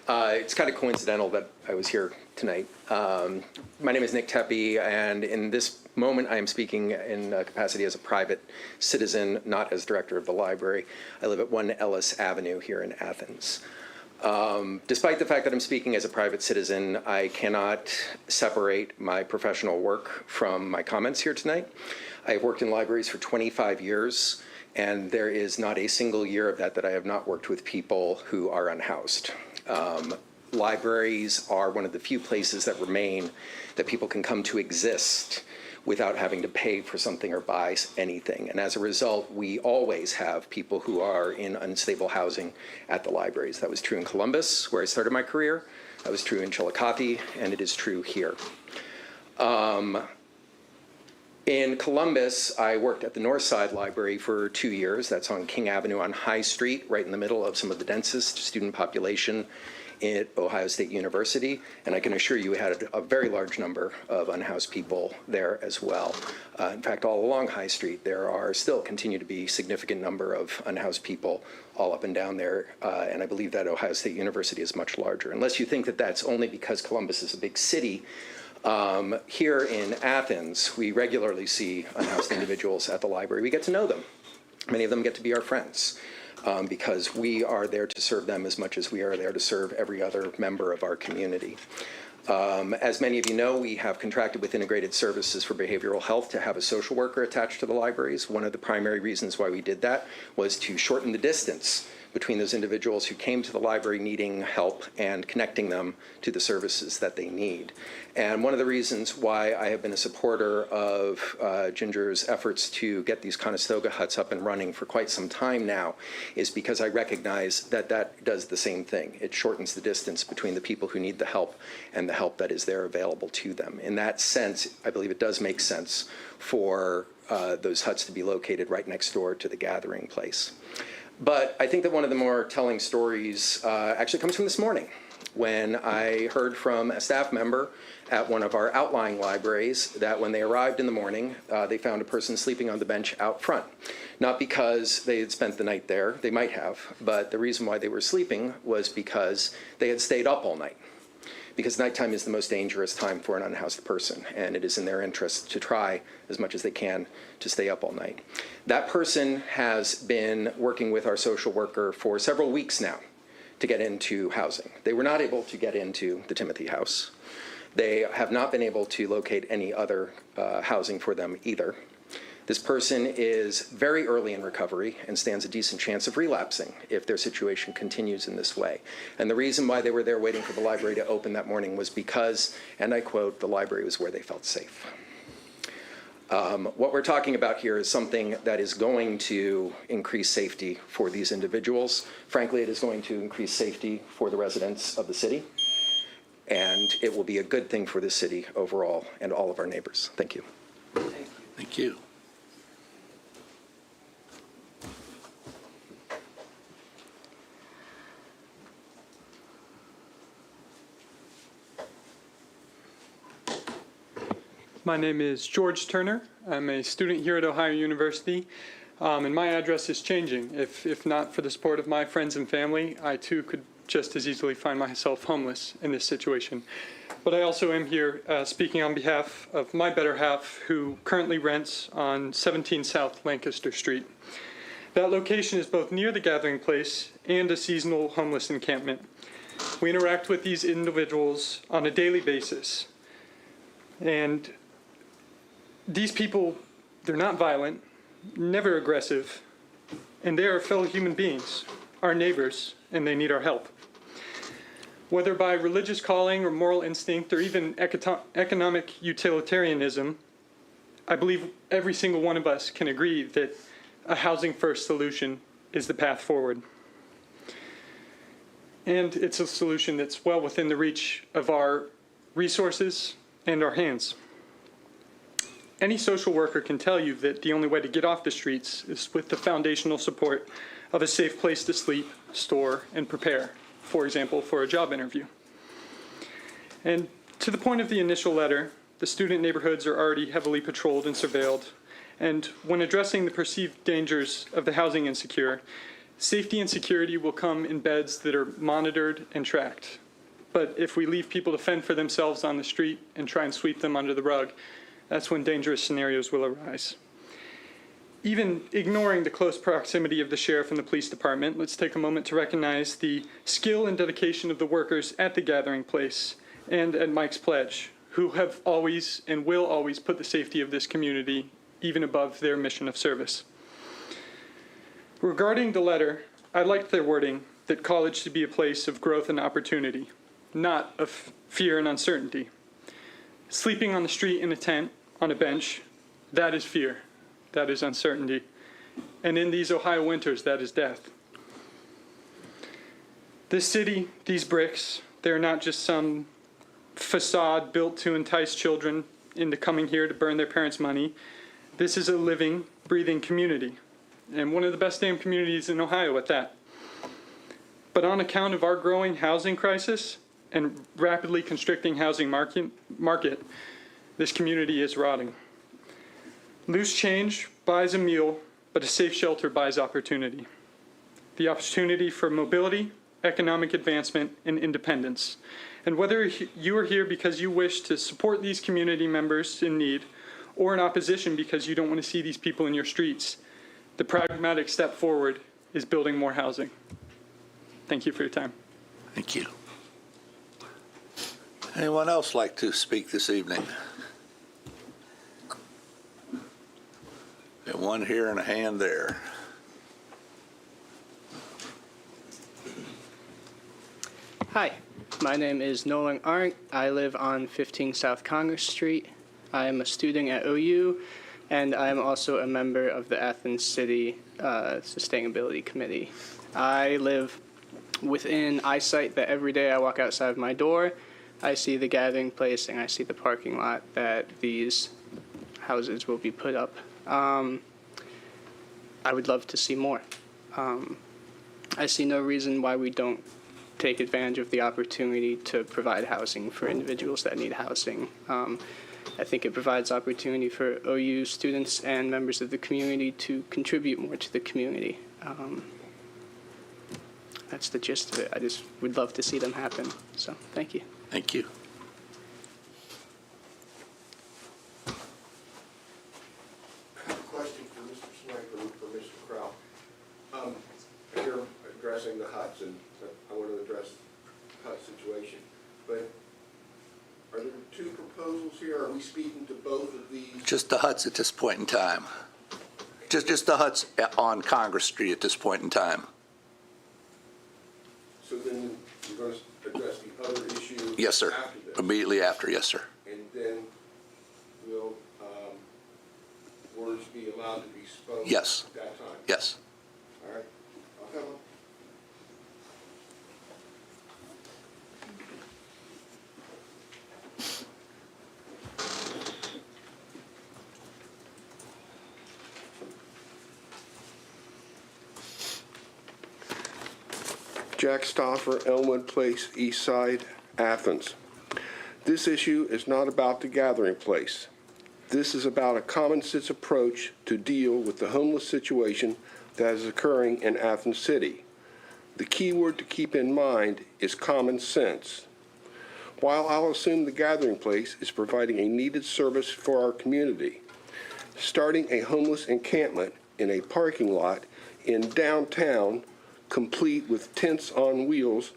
It's kind of coincidental that I was here tonight. My name is Nick Tepe, and in this moment I am speaking in capacity as a private citizen, not as director of the library. I live at 1 Ellis Avenue here in Athens. Despite the fact that I'm speaking as a private citizen, I cannot separate my professional work from my comments here tonight. I have worked in libraries for 25 years, and there is not a single year of that I have not worked with people who are unhoused. libraries are one of the few places that remain that people can come to exist without having to pay for something or buy anything. And as a result, we always have people who are in unstable housing at the libraries. That was true in Columbus, where I started my career. That was true in Chillicothe, and it is true here. In Columbus, I worked at the North Side Library for 2 years. That's on King Avenue on High Street, right in the middle of some of the densest student population at Ohio State University. And I can assure you we had a very large number of unhoused people there as well. In fact, all along High Street, there are still continue to be significant number of unhoused people all up and down there. And I believe that Ohio State University is much larger. Unless you think that that's only because Columbus is a big city, here in Athens, we regularly see unhoused individuals at the library. We get to know them. Many of them get to be our friends because we are there to serve them as much as we are there to serve every other member of our community. As many of you know, we have contracted with Integrated Services for Behavioral Health to have a social worker attached to the libraries. One of the primary reasons why we did that was to shorten the distance between those individuals who came to the library needing help and connecting them to the services that they need. And one of the reasons why I have been a supporter of Ginger's efforts to get these Conestoga huts up and running for quite some time now is because I recognize that that does the same thing. It shortens the distance between the people who need the help and the help that is there available to them. In that sense, I believe it does make sense for those huts to be located right next door to the gathering place. But I think that one of the more telling stories actually comes from this morning when I heard from a staff member at one of our outlying libraries that when they arrived in the morning, they found a person sleeping on the bench out front. Not because they had spent the night there, they might have, but the reason why they were sleeping was because they had stayed up all night. Because nighttime is the most dangerous time for an unhoused person, and it is in their interest to try as much as they can to stay up all night. That person has been working with our social worker for several weeks now to get into housing. They were not able to get into the Timothy House. They have not been able to locate any other housing for them either. This person is very early in recovery and stands a decent chance of relapsing if their situation continues in this way. And the reason why they were there waiting for the library to open that morning was because, and I quote, the library was where they felt safe. What we're talking about here is something that is going to increase safety for these individuals. Frankly, it is going to increase safety for the residents of the city, and it will be a good thing for the city overall and all of our neighbors. Thank you. Thank you. My name is George Turner. I'm a student here at Ohio University, and my address is changing. If not for the support of my friends and family, I too could just as easily find myself homeless in this situation. But I also am here speaking on behalf of my better half, who currently rents on 17 South Lancaster Street. That location is both near the gathering place and a seasonal homeless encampment. We interact with these individuals on a daily basis, and these people, they're not violent, never aggressive, and they are fellow human beings, our neighbors, and they need our help. Whether by religious calling or moral instinct or even economic utilitarianism, I believe every single one of us can agree that a housing-first solution is the path forward. And it's a solution that's well within the reach of our resources and our hands. Any social worker can tell you that the only way to get off the streets is with the foundational support of a safe place to sleep, store, and prepare, for example, for a job interview. And to the point of the initial letter, the student neighborhoods are already heavily patrolled and surveilled, and when addressing the perceived dangers of the housing insecure, safety and security will come in beds that are monitored and tracked. But if we leave people to fend for themselves on the street and try and sweep them under the rug, that's when dangerous scenarios will arise. Even ignoring the close proximity of the sheriff and the police department, let's take a moment to recognize the skill and dedication of the workers at the gathering place and at Mike's Pledge, who have always and will always put the safety of this community even above their mission of service. Regarding the letter, I liked their wording that college should be a place of growth and opportunity. not of fear and uncertainty. Sleeping on the street in a tent, on a bench, that is fear. That is uncertainty. And in these Ohio winters, that is death. This city, these bricks, they're not just some facade built to entice children into coming here to burn their parents' money. This is a living, breathing community, and one of the best damn communities in Ohio at that. But on account of our growing housing crisis and rapidly constricting housing market, this community is rotting. Loose change buys a meal, but a safe shelter buys opportunity. The opportunity for mobility, economic advancement, and independence. And whether you are here because you wish to support these community members in need, or in opposition because you don't want to see these people in your streets, the pragmatic step forward is building more housing. Thank you for your time. Thank you. Anyone else like to speak this evening? Got one here and a hand there. Hi, my name is Nolan Arndt. I live on 15 South Congress Street. I am a student at OU, and I am also a member of the Athens City Sustainability Committee. I live within eyesight that every day I walk outside of my door, I see the gathering place and I see the parking lot that these houses will be put up. I would love to see more. I see no reason why we don't take advantage of the opportunity to provide housing for individuals that need housing. I think it provides opportunity for OU students and members of the community to contribute more to the community. That's the gist of it. I just would love to see them happen. So, thank you. Thank you. Question for Mr. Swank or for Mr. Crowell. You're addressing the huts, and I want to address the hut situation. But are there two proposals here? Are we speaking to both of these? Just the huts at this point in time. Just the huts on Congress Street at this point in time. So then you're going to address the other issue? Yes, sir. After this? Immediately after, yes, sir. And then will words be allowed to be spoken? Yes. At that time? Yes. All right. I'll come up. Jack Stoffer, Elmwood Place, East Side, Athens. This issue is not about the gathering place. This is about a common sense approach to deal with the homeless situation that is occurring in Athens City. The key word to keep in mind is common sense. While I'll assume the gathering place is providing a needed service for our community, starting a homeless encampment in a parking lot in downtown complete with tents on wheels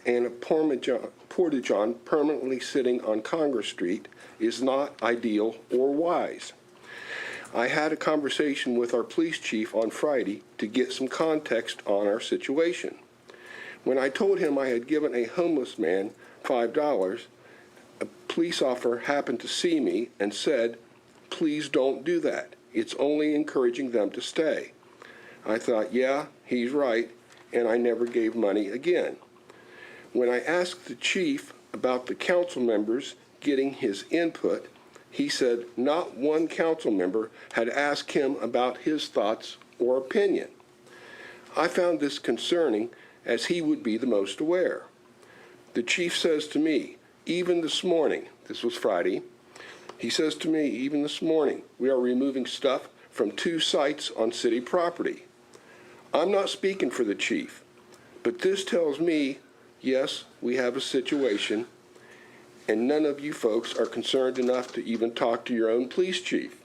and a portage-on permanently sitting on Congress Street is not ideal or wise. I had a conversation with our police chief on Friday to get some context on our situation. When I told him I had given a homeless man $5, a police officer happened to see me and said, "Please don't do that. It's only encouraging them to stay." I thought, yeah, he's right, and I never gave money again. When I asked the chief about the council members getting his input, he said not one council member had asked him about his thoughts or opinion. I found this concerning, as he would be the most aware. The chief says to me, even this morning, this was Friday, he says to me, even this morning, we are removing stuff from 2 sites on city property. I'm not speaking for the chief, but this tells me, yes, we have a situation, and none of you folks are concerned enough to even talk to your own police chief.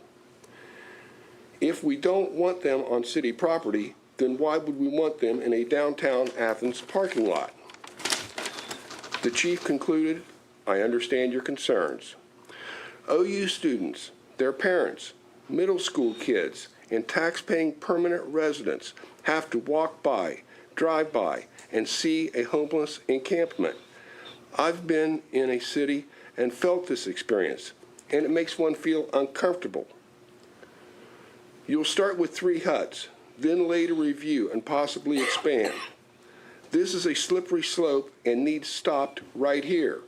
If we don't want them on city property, then why would we want them in a downtown Athens parking lot? The chief concluded, I understand your concerns. OU students, their parents, middle school kids, and tax-paying permanent residents have to walk by, drive by, and see a homeless encampment. I've been in a city and felt this experience, and it makes one feel uncomfortable. You'll start with 3 huts, then later review and possibly expand. This is a slippery slope and needs stopped right here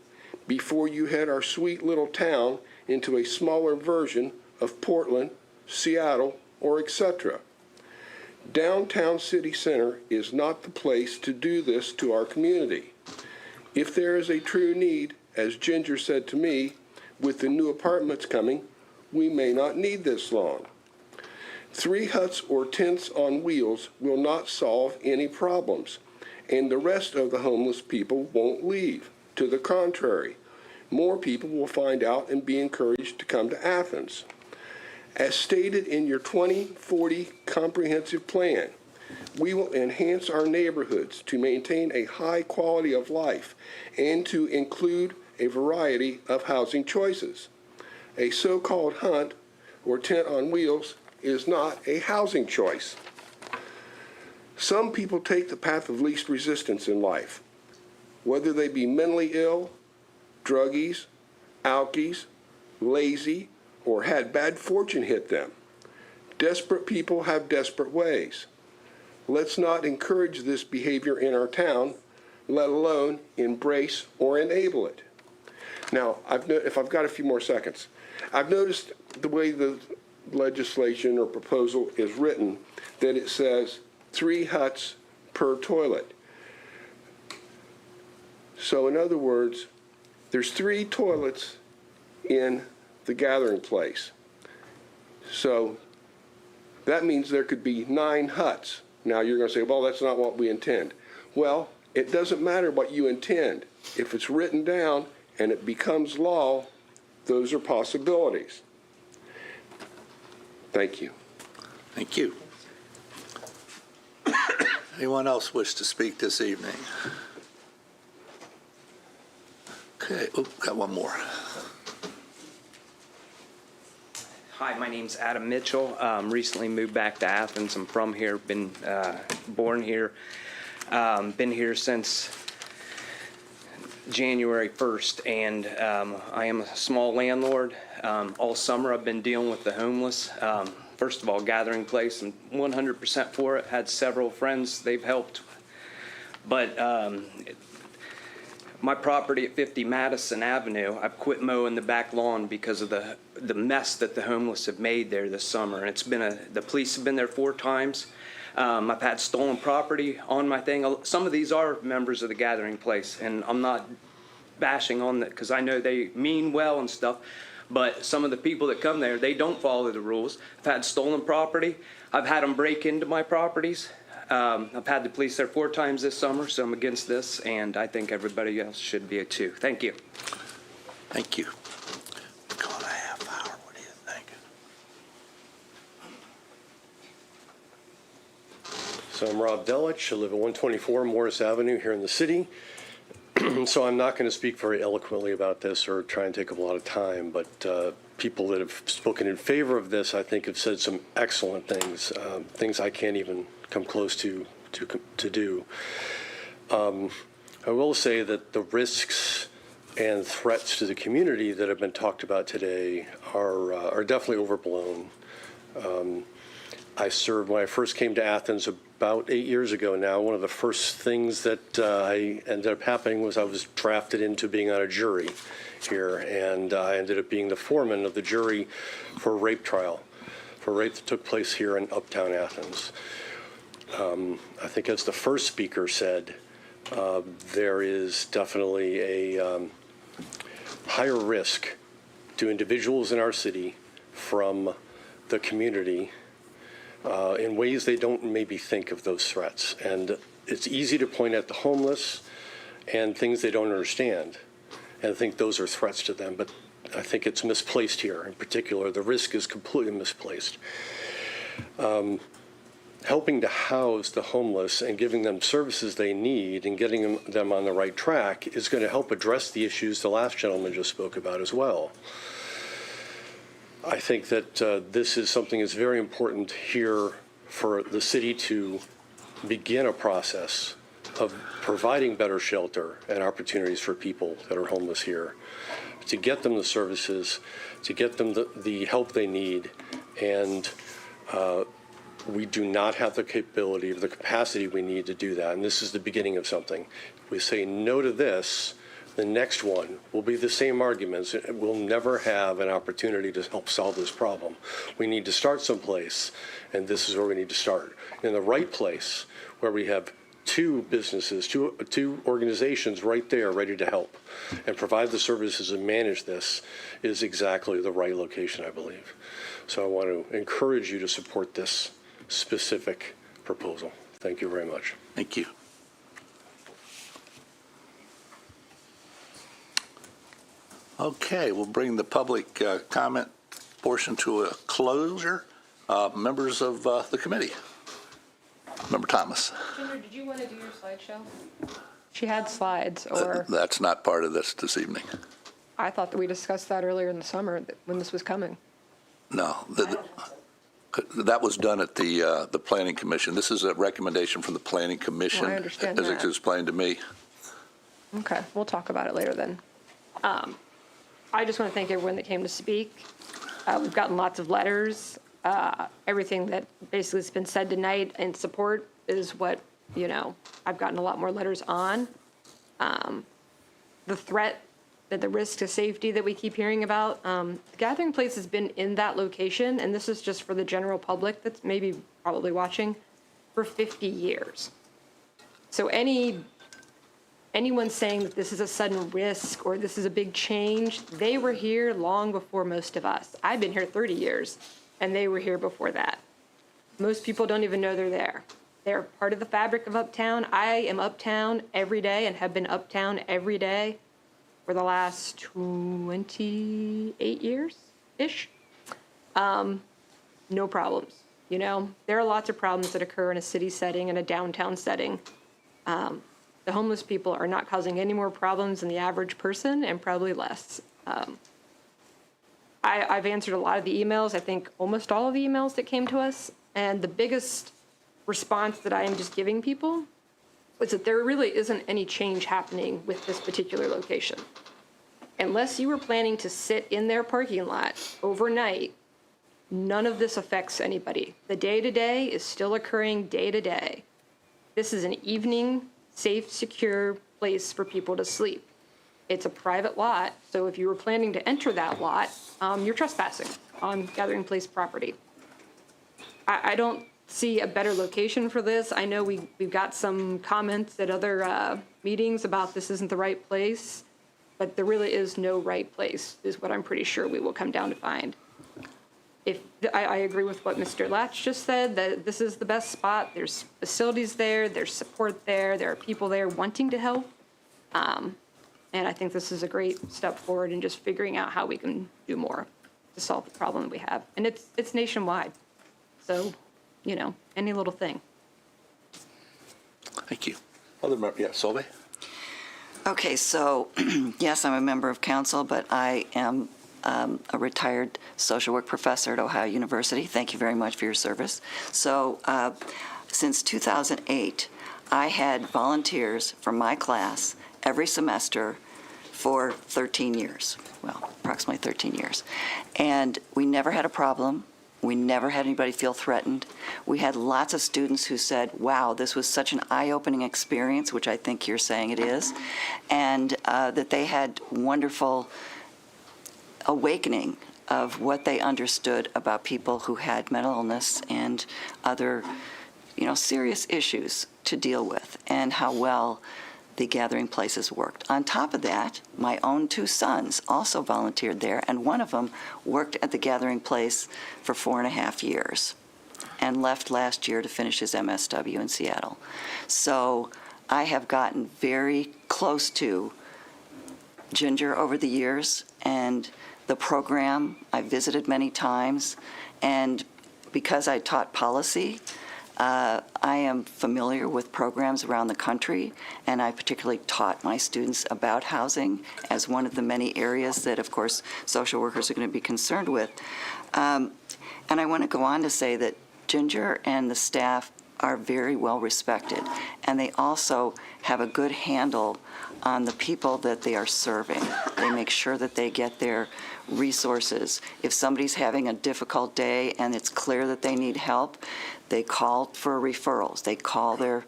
before you head our sweet little town into a smaller version of Portland, Seattle, or etc. Downtown city center is not the place to do this to our community. If there is a true need, as Ginger said to me, with the new apartments coming, we may not need this long. 3 huts or tents on wheels will not solve any problems, and the rest of the homeless people won't leave. To the contrary, more people will find out and be encouraged to come to Athens. As stated in your 2040 comprehensive plan, we will enhance our neighborhoods to maintain a high quality of life and to include a variety of housing choices. A so-called hut or tent on wheels is not a housing choice. Some people take the path of least resistance in life, whether they be mentally ill, druggies, alkies, lazy, or had bad fortune hit them. Desperate people have desperate ways. Let's not encourage this behavior in our town, let alone embrace or enable it. Now, if I've got a few more seconds, I've noticed the way the legislation or proposal is written, that it says 3 huts per toilet. So in other words, there's 3 toilets in the gathering place. So that means there could be 9 huts. Now you're going to say, well, that's not what we intend. Well, it doesn't matter what you intend. If it's written down and it becomes law, those are possibilities. Thank you. Thank you. Anyone else wish to speak this evening? Okay, got one more. Hi, my name's Adam Mitchell. Recently moved back to Athens. I'm from here, been born here. Been here since January 1st, and I am a small landlord. All summer I've been dealing with the homeless. First of all, gathering place, I'm 100% for it. Had several friends they've helped. But my property at 50 Madison Avenue, I've quit mowing the back lawn because of the mess that the homeless have made there this summer. And it's been the police have been there 4 times. I've had stolen property on my thing. Some of these are members of the gathering place, and I'm not bashing on that because I know they mean well and stuff. But some of the people that come there, they don't follow the rules. I've had stolen property. I've had them break into my properties. I've had the police there 4 times this summer, so I'm against this, and I think everybody else should be too. Thank you. Thank you. We've gone a half hour. What do you think? So I'm Rob Delich. I live at 124 Morris Avenue here in the city. So I'm not going to speak very eloquently about this or try and take up a lot of time, but people that have spoken in favor of this, I think, have said some excellent things, things I can't even come close to do. I will say that the risks and threats to the community that have been talked about today are definitely overblown. I served when I first came to Athens about 8 years ago now. One of the first things that I ended up happening was I was drafted into being on a jury here, and I ended up being the foreman of the jury for a rape trial, for a rape that took place here in uptown Athens. I think as the first speaker said, there is definitely a higher risk to individuals in our city from the community in ways they don't maybe think of those threats. And it's easy to point at the homeless and things they don't understand and think those are threats to them, but I think it's misplaced here. In particular, the risk is completely misplaced. Helping to house the homeless and giving them services they need and getting them on the right track is going to help address the issues the last gentleman just spoke about as well. I think that this is something that's very important here for the city to begin a process of providing better shelter and opportunities for people that are homeless here, to get them the services, to get them the help they need. And we do not have the capability or the capacity we need to do that. And this is the beginning of something. If we say no to this, the next one will be the same arguments. We'll never have an opportunity to help solve this problem. We need to start someplace, and this is where we need to start. In the right place, where we have two businesses, two organizations right there ready to help and provide the services and manage this, is exactly the right location, I believe. So I want to encourage you to support this specific proposal. Thank you very much. Thank you. Okay, we'll bring the public comment portion to a closure. Members of the committee. Member Thomas. Ginger, did you want to do your slideshow? She had slides, or That's not part of this evening. I thought that we discussed that earlier in the summer when this was coming. No, that was done at the Planning Commission. This is a recommendation from the Planning Commission. Well, I understand as that. explained to me. Okay, we'll talk about it later then. I just want to thank everyone that came to speak. We've gotten lots of letters. Everything that basically has been said tonight in support is what, I've gotten a lot more letters on. The threat, the risk to safety that we keep hearing about. The gathering place has been in that location, and this is just for the general public that's maybe probably watching, for 50 years. So anyone saying that this is a sudden risk or this is a big change, they were here long before most of us. I've been here 30 years, and they were here before that. Most people don't even know they're there. They're part of the fabric of Uptown. I am Uptown every day and have been Uptown every day for the last 28 years-ish. No problems, There are lots of problems that occur in a city setting, in a downtown setting. The homeless people are not causing any more problems than the average person, and probably less. I've answered a lot of the emails, I think almost all of the emails that came to us, and the biggest response that I am just giving people is that there really isn't any change happening with this particular location. Unless you were planning to sit in their parking lot overnight, none of this affects anybody. The day-to-day is still occurring day-to-day. This is an evening, safe, secure place for people to sleep. It's a private lot, so if you were planning to enter that lot, you're trespassing on Gathering Place property. I don't see a better location for this. I know we've got some comments at other meetings about this isn't the right place, but there really is no right place, is what I'm pretty sure we will come down to find. I agree with what Mr. Latch just said, that this is the best spot. There's facilities there, there's support there are people there wanting to help. And I think this is a great step forward in just figuring out how we can do more to solve the problem that we have. And it's nationwide. So, any little thing. Thank you. Other member, yeah, Solveig? Okay, so yes, I'm a member of council, but I am a retired social work professor at Ohio University. Thank you very much for your service. So since 2008, I had volunteers from my class every semester for 13 years, well, approximately 13 years. And we never had a problem. We never had anybody feel threatened. We had lots of students who said, wow, this was such an eye-opening experience, which I think you're saying it is, and that they had wonderful awakening of what they understood about people who had mental illness and other, serious issues to deal with, and how well the gathering places worked. On top of that, my own two sons also volunteered there, and one of them worked at the gathering place for 4.5 years and left last year to finish his MSW in Seattle. So I have gotten very close to Ginger over the years, and the program I visited many times, and because I taught policy, I am familiar with programs around the country, and I particularly taught my students about housing as one of the many areas that, of course, social workers are going to be concerned with. And I want to go on to say that Ginger and the staff are very well respected, and they also have a good handle on the people that they are serving. They make sure that they get their resources. If somebody's having a difficult day and it's clear that they need help, they call for referrals. They call their,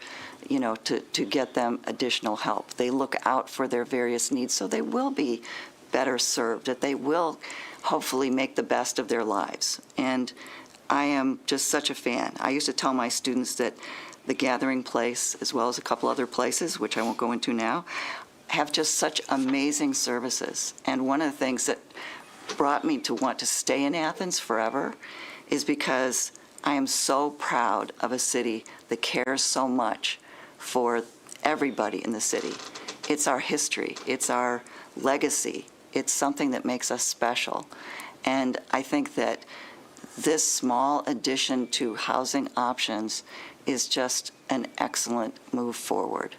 to get them additional help. They look out for their various needs, so they will be better served, that they will hopefully make the best of their lives. And I am just such a fan. I used to tell my students that the Gathering Place, as well as a couple other places, which I won't go into now, have just such amazing services. And one of the things that brought me to want to stay in Athens forever is because I am so proud of a city that cares so much for everybody in the city. It's our history. It's our legacy. It's something that makes us special. And I think that this small addition to housing options is just an excellent move forward.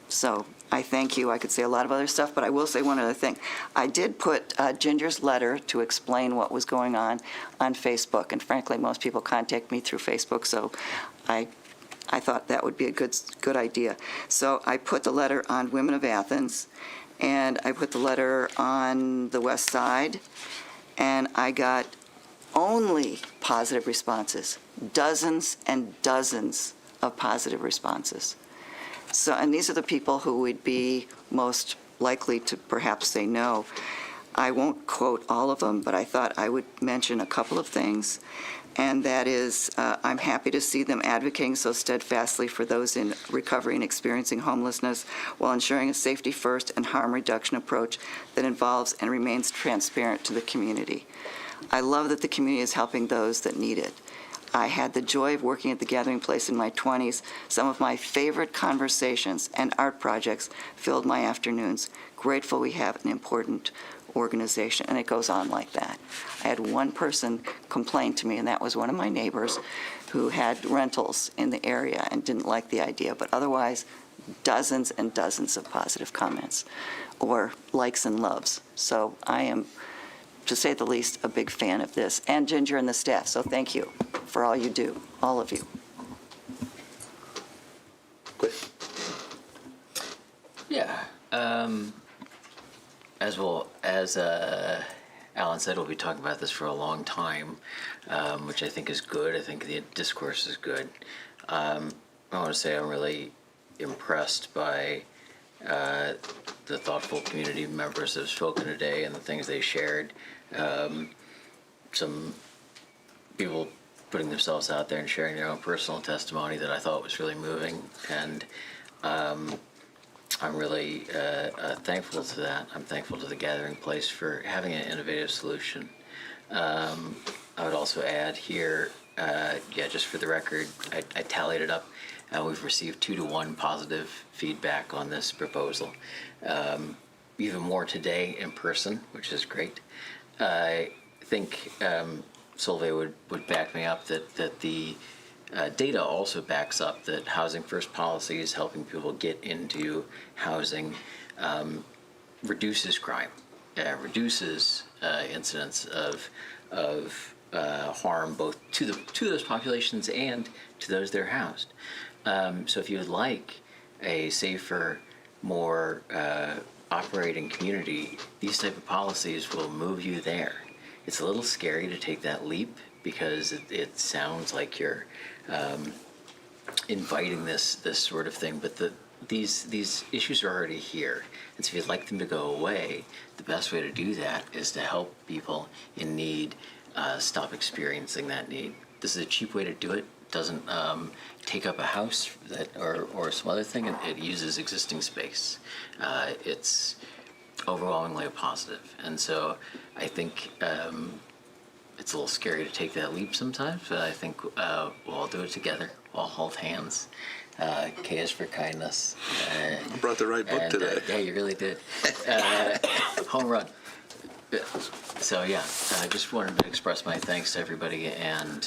So I thank you. I could say a lot of other stuff, but I will say one other thing. I did put Ginger's letter to explain what was going on Facebook, and frankly, most people contact me through Facebook, so I thought that would be a good idea. So I put the letter on Women of Athens, and I put the letter on the West Side, and I got only positive responses, dozens and dozens of positive responses. So, and these are the people who would be most likely to perhaps say no. I won't quote all of them, but I thought I would mention a couple of things. And that is, I'm happy to see them advocating so steadfastly for those in recovery and experiencing homelessness while ensuring a safety first and harm reduction approach that involves and remains transparent to the community. I love that the community is helping those that need it. I had the joy of working at the Gathering Place in my 20s. Some of my favorite conversations and art projects filled my afternoons. Grateful we have an important organization, and it goes on like that. I had one person complain to me, and that was one of my neighbors who had rentals in the area and didn't like the idea, but otherwise, dozens and dozens of positive comments or likes and loves. So I am, to say the least, a big fan of this, and Ginger and the staff, so thank you for all you do, all of you. Yeah. As well as Alan said, we'll be talking about this for a long time, which I think is good. I think the discourse is good. I want to say I'm really impressed by the thoughtful community members that have spoken today and the things they shared. Some people putting themselves out there and sharing their own personal testimony that I thought was really moving, and I'm really thankful to that. I'm thankful to the Gathering Place for having an innovative solution. I would also add here, just for the record, I tallied it up. We've received 2-to-1 positive feedback on this proposal. Even more today in person, which is great. I think Solveig would back me up that the data also backs up that Housing First policy is helping people get into housing, reduces crime, reduces incidents of harm both to those populations and to those that are housed. So if you would like a safer, more operating community, these type of policies will move you there. It's a little scary to take that leap because it sounds like you're inviting this sort of thing, but these issues are already here. And so if you'd like them to go away, the best way to do that is to help people in need stop experiencing that need. This is a cheap way to do it. It doesn't take up a house or some other thing. It uses existing space. It's overwhelmingly a positive. And so I think it's a little scary to take that leap sometimes, but I think we'll all do it together. We'll all hold hands. K is for kindness. I brought the right book today. Yeah, you really did. Home run. So yeah, I just wanted to express my thanks to everybody and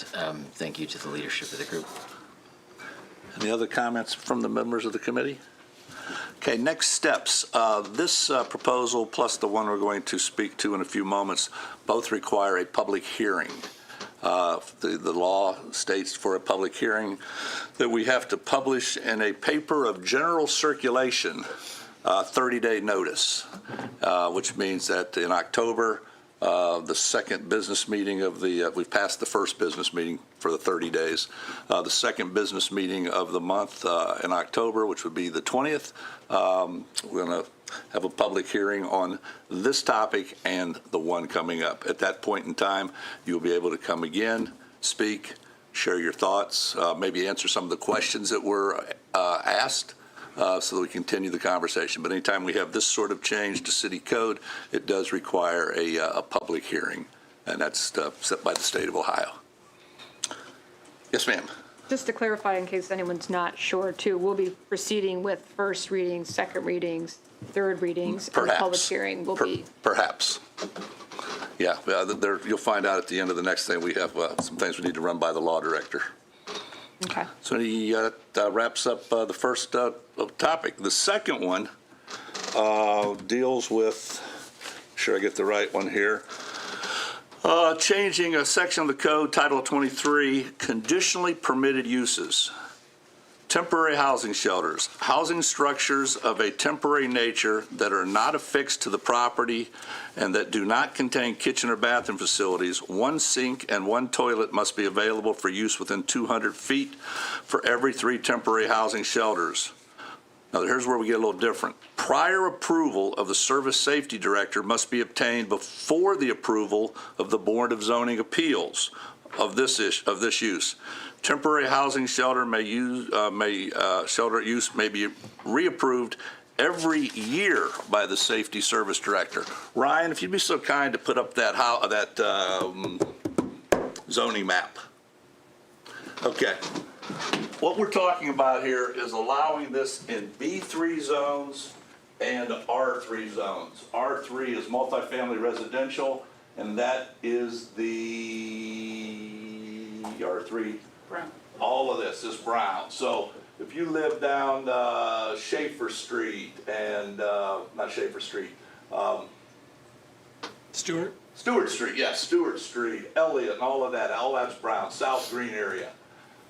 thank you to the leadership of the group. Any other comments from the members of the committee? Okay, next steps. This proposal plus the one we're going to speak to in a few moments both require a public hearing. The law states for a public hearing that we have to publish in a paper of general circulation 30-day notice, which means that in October, the second business meeting of we've passed the first business meeting for the 30 days. The second business meeting of the month in October, which would be the 20th, we're going to have a public hearing on this topic and the one coming up. At that point in time, you'll be able to come again, speak, share your thoughts, maybe answer some of the questions that were asked, so that we continue the conversation. But anytime we have this sort of change to city code, it does require a public hearing, and that's set by the state of Ohio. Yes, ma'am. Just to clarify, in case anyone's not sure, too, we'll be proceeding with first readings, second readings, third readings, and the public hearing will be. Perhaps. Yeah, you'll find out at the end of the next thing, we have some things we need to run by the law director. Okay. So he wraps up the first topic. The second one deals with, sure I get the right one here, changing a section of the code, Title 23, conditionally permitted uses. Temporary housing shelters, housing structures of a temporary nature that are not affixed to the property and that do not contain kitchen or bathroom facilities. One sink and one toilet must be available for use within 200 feet for every 3 temporary housing shelters. Now, here's where we get a little different. Prior approval of the Service Safety Director must be obtained before the approval of the Board of Zoning Appeals of this use. Temporary housing shelter shelter use may be reapproved every year by the Safety Service Director. Ryan, if you'd be so kind to put up that zoning map. Okay. What we're talking about here is allowing this in B3 zones and R3 zones. R3 is multifamily residential, and that is the R3. Brown. All of this is brown. So if you live down Schaefer Street and, not Schaefer Street, Stewart Street, yes, Stewart Street, Elliott, and all of that, all that's brown, South Green area.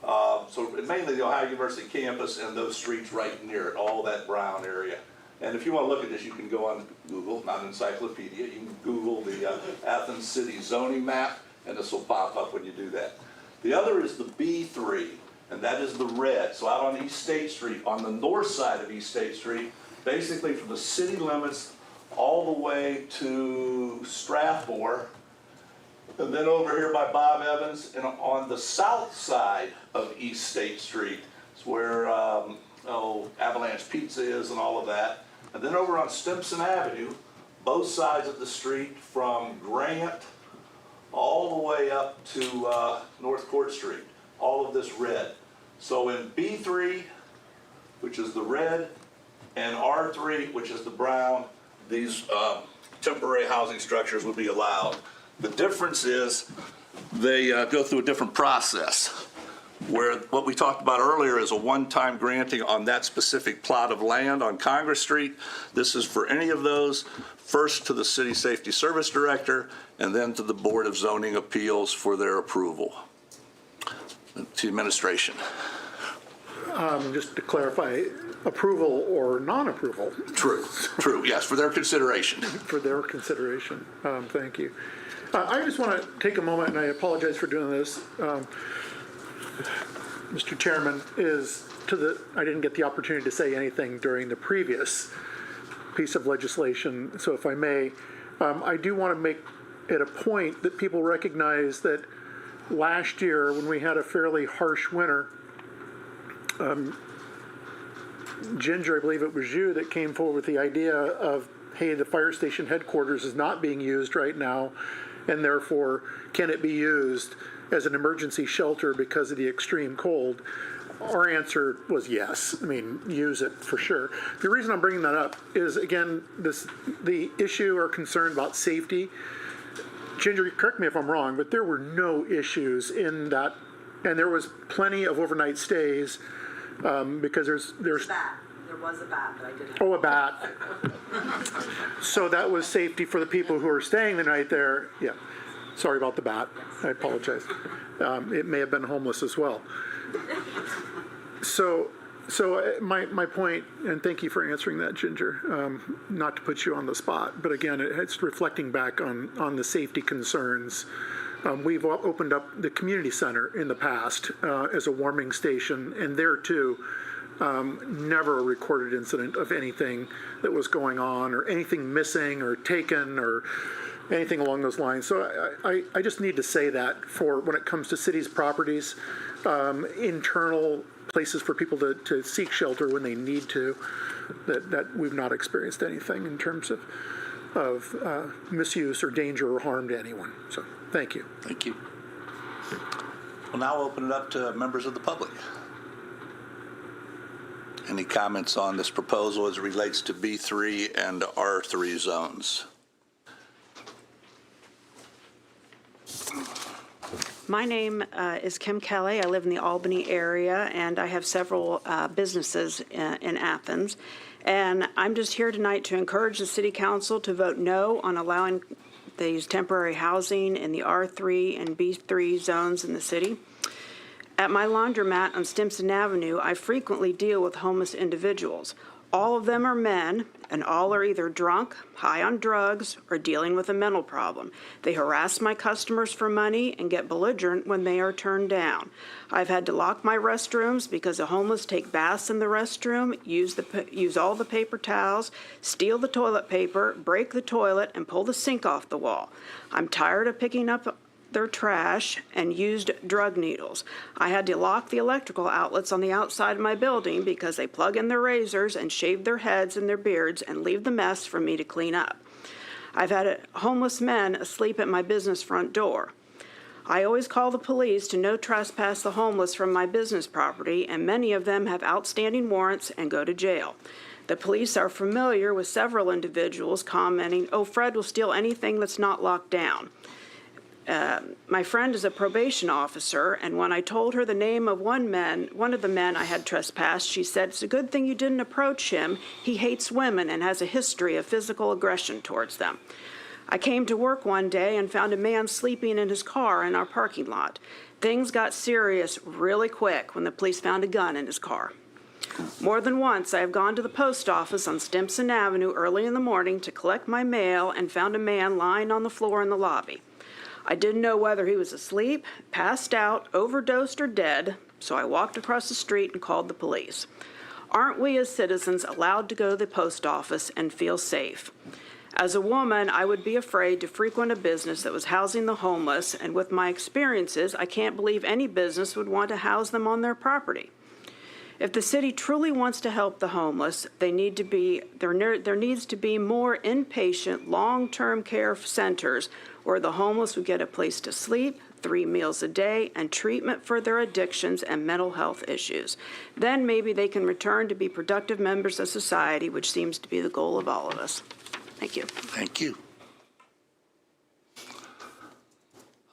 So mainly the Ohio University campus and those streets right near it, all that brown area. And if you want to look at this, you can go on Google, not an encyclopedia, you can Google the Athens City zoning map, and this will pop up when you do that. The other is the B3, and that is the red. So out on East State Street, on the north side of East State Street, basically from the city limits all the way to Strathmore, and then over here by Bob Evans, and on the south side of East State Street, it's where Avalanche Pizza is and all of that. And then over on Stimson Avenue, both sides of the street from Grant all the way up to North Court Street, all of this red. So in B3, which is the red, and R3, which is the brown, these temporary housing structures would be allowed. The difference is they go through a different process, where what we talked about earlier is a one-time granting on that specific plot of land on Congress Street. This is for any of those, first to the City Safety Service Director, and then to the Board of Zoning Appeals for their approval. To administration. Just to clarify, approval or non-approval? True, yes, for their consideration. For their consideration, thank you. I just want to take a moment, and I apologize for doing this, Mr. Chairman, I didn't get the opportunity to say anything during the previous piece of legislation, so if I may, I do want to make it a point that people recognize that last year, when we had a fairly harsh winter, Ginger, I believe it was you that came forward with the idea of, hey, the fire station headquarters is not being used right now, and therefore, can it be used as an emergency shelter because of the extreme cold? Our answer was yes. I mean, use it for sure. The reason I'm bringing that up is, again, the issue or concern about safety. Ginger, correct me if I'm wrong, but there were no issues in that, and there was plenty of overnight stays because there's There was a bat, but I didn't. Oh, a bat. So that was safety for the people who are staying the night there. Yeah. Sorry about the bat. I apologize. It may have been homeless as well. So my point, and thank you for answering that, Ginger, not to put you on the spot, but again, it's reflecting back on the safety concerns. We've opened up the community center in the past as a warming station, and there too, never a recorded incident of anything that was going on or anything missing or taken or anything along those lines. So I just need to say that for when it comes to cities' properties, internal places for people to seek shelter when they need to, that we've not experienced anything in terms of misuse or danger or harm to anyone. So thank you. Thank you. We'll now open it up to members of the public. Any comments on this proposal as it relates to B3 and R3 zones? My name is Kim Kelly. I live in the Albany area, and I have several businesses in Athens. And I'm just here tonight to encourage the City Council to vote no on allowing these temporary housing in the R3 and B3 zones in the city. At my laundromat on Stimson Avenue, I frequently deal with homeless individuals. All of them are men, and all are either drunk, high on drugs, or dealing with a mental problem. They harass my customers for money and get belligerent when they are turned down. I've had to lock my restrooms because the homeless take baths in the restroom, use all the paper towels, steal the toilet paper, break the toilet, and pull the sink off the wall. I'm tired of picking up their trash and used drug needles. I had to lock the electrical outlets on the outside of my building because they plug in their razors and shave their heads and their beards and leave the mess for me to clean up. I've had homeless men asleep at my business front door. I always call the police to no trespass the homeless from my business property, and many of them have outstanding warrants and go to jail. The police are familiar with several individuals commenting, "Oh, Fred will steal anything that's not locked down." My friend is a probation officer, and when I told her the name of one of the men I had trespassed, she said, "It's a good thing you didn't approach him. He hates women and has a history of physical aggression towards them." I came to work one day and found a man sleeping in his car in our parking lot. Things got serious really quick when the police found a gun in his car. More than once, I have gone to the post office on Stimson Avenue early in the morning to collect my mail and found a man lying on the floor in the lobby. I didn't know whether he was asleep, passed out, overdosed, or dead, so I walked across the street and called the police. Aren't we as citizens allowed to go to the post office and feel safe? As a woman, I would be afraid to frequent a business that was housing the homeless, and with my experiences, I can't believe any business would want to house them on their property. If the city truly wants to help the homeless, there needs to be more inpatient, long-term care centers where the homeless would get a place to sleep, 3 meals a day, and treatment for their addictions and mental health issues. Then maybe they can return to be productive members of society, which seems to be the goal of all of us. Thank you. Thank you.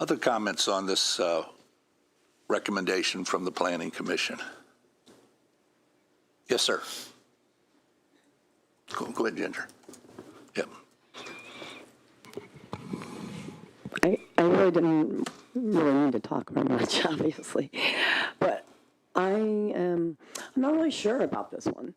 Other comments on this recommendation from the Planning Commission? Yes, sir. Go ahead, Ginger. Yep. I really didn't need to talk very much, obviously, but I'm not really sure about this one.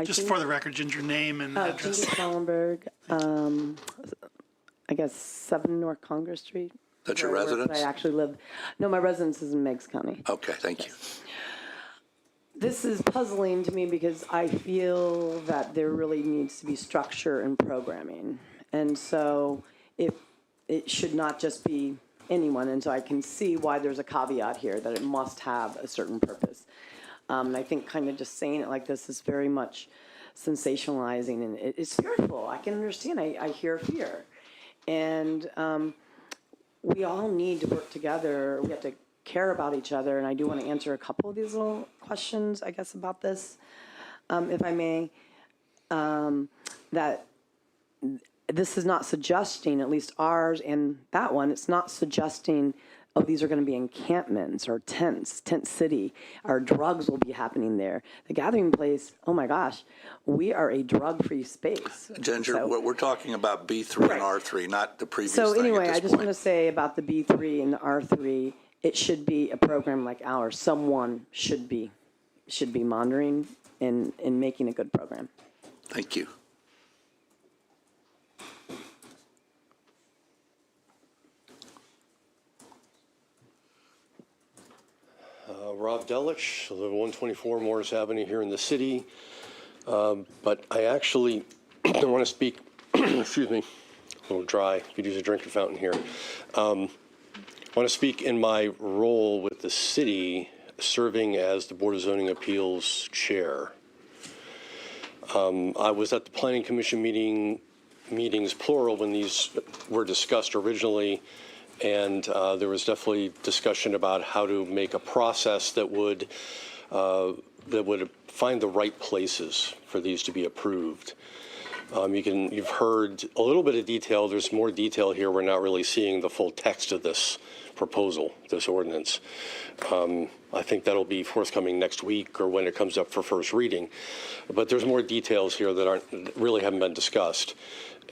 Just for the record, Ginger, name and address. Ginger Schellenberg, I guess 7 North Congress Street. That's your residence? I actually live. No, my residence is in Meigs County. Okay, thank you. This is puzzling to me because I feel that there really needs to be structure and programming. And so it should not just be anyone. And so I can see why there's a caveat here that it must have a certain purpose. And I think kind of just saying it like this is very much sensationalizing, and it's fearful. I can understand. I hear fear. And we all need to work together. We have to care about each other, and I do want to answer a couple of these little questions, I guess, about this, if I may, that this is not suggesting, at least ours and that one, it's not suggesting oh, these are going to be encampments or tents, tent city. Our drugs will be happening there. The gathering place, oh my gosh, we are a drug-free space. Ginger, So- we're talking about B3 Right. and R3, not the previous So thing anyway, at I this just want point. to say about the B3 and the R3, it should be a program like ours. Someone should be monitoring and making a good program. Thank you. Rob Delich, I live at 124 Morris Avenue here in the city. But I actually want to speak, excuse me, a little dry. You could use a drinking fountain here. I want to speak in my role with the city serving as the Board of Zoning Appeals chair. I was at the Planning Commission meetings, plural, when these were discussed originally. And there was definitely discussion about how to make a process that would find the right places for these to be approved. You've heard a little bit of detail. There's more detail here. We're not really seeing the full text of this proposal, this ordinance. I think that'll be forthcoming next week or when it comes up for first reading. But there's more details here that really haven't been discussed.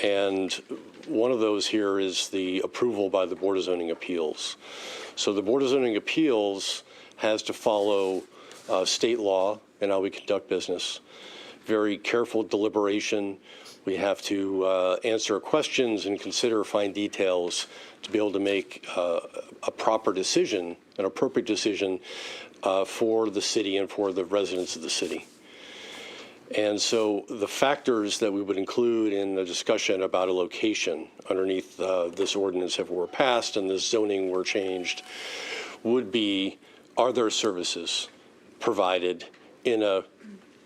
And one of those here is the approval by the Board of Zoning Appeals. So the Board of Zoning Appeals has to follow state law and how we conduct business. Very careful deliberation. We have to answer questions and consider fine details to be able to make a proper decision, an appropriate decision for the city and for the residents of the city. And so the factors that we would include in the discussion about a location underneath this ordinance, if it were passed and the zoning were changed, would be, are there services provided in a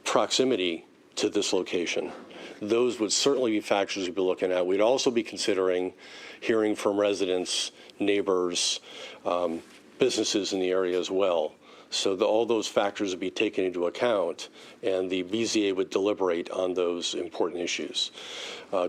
proximity to this location? Those would certainly be factors we'd be looking at. We'd also be considering hearing from residents, neighbors, businesses in the area as well. So all those factors would be taken into account, and the BZA would deliberate on those important issues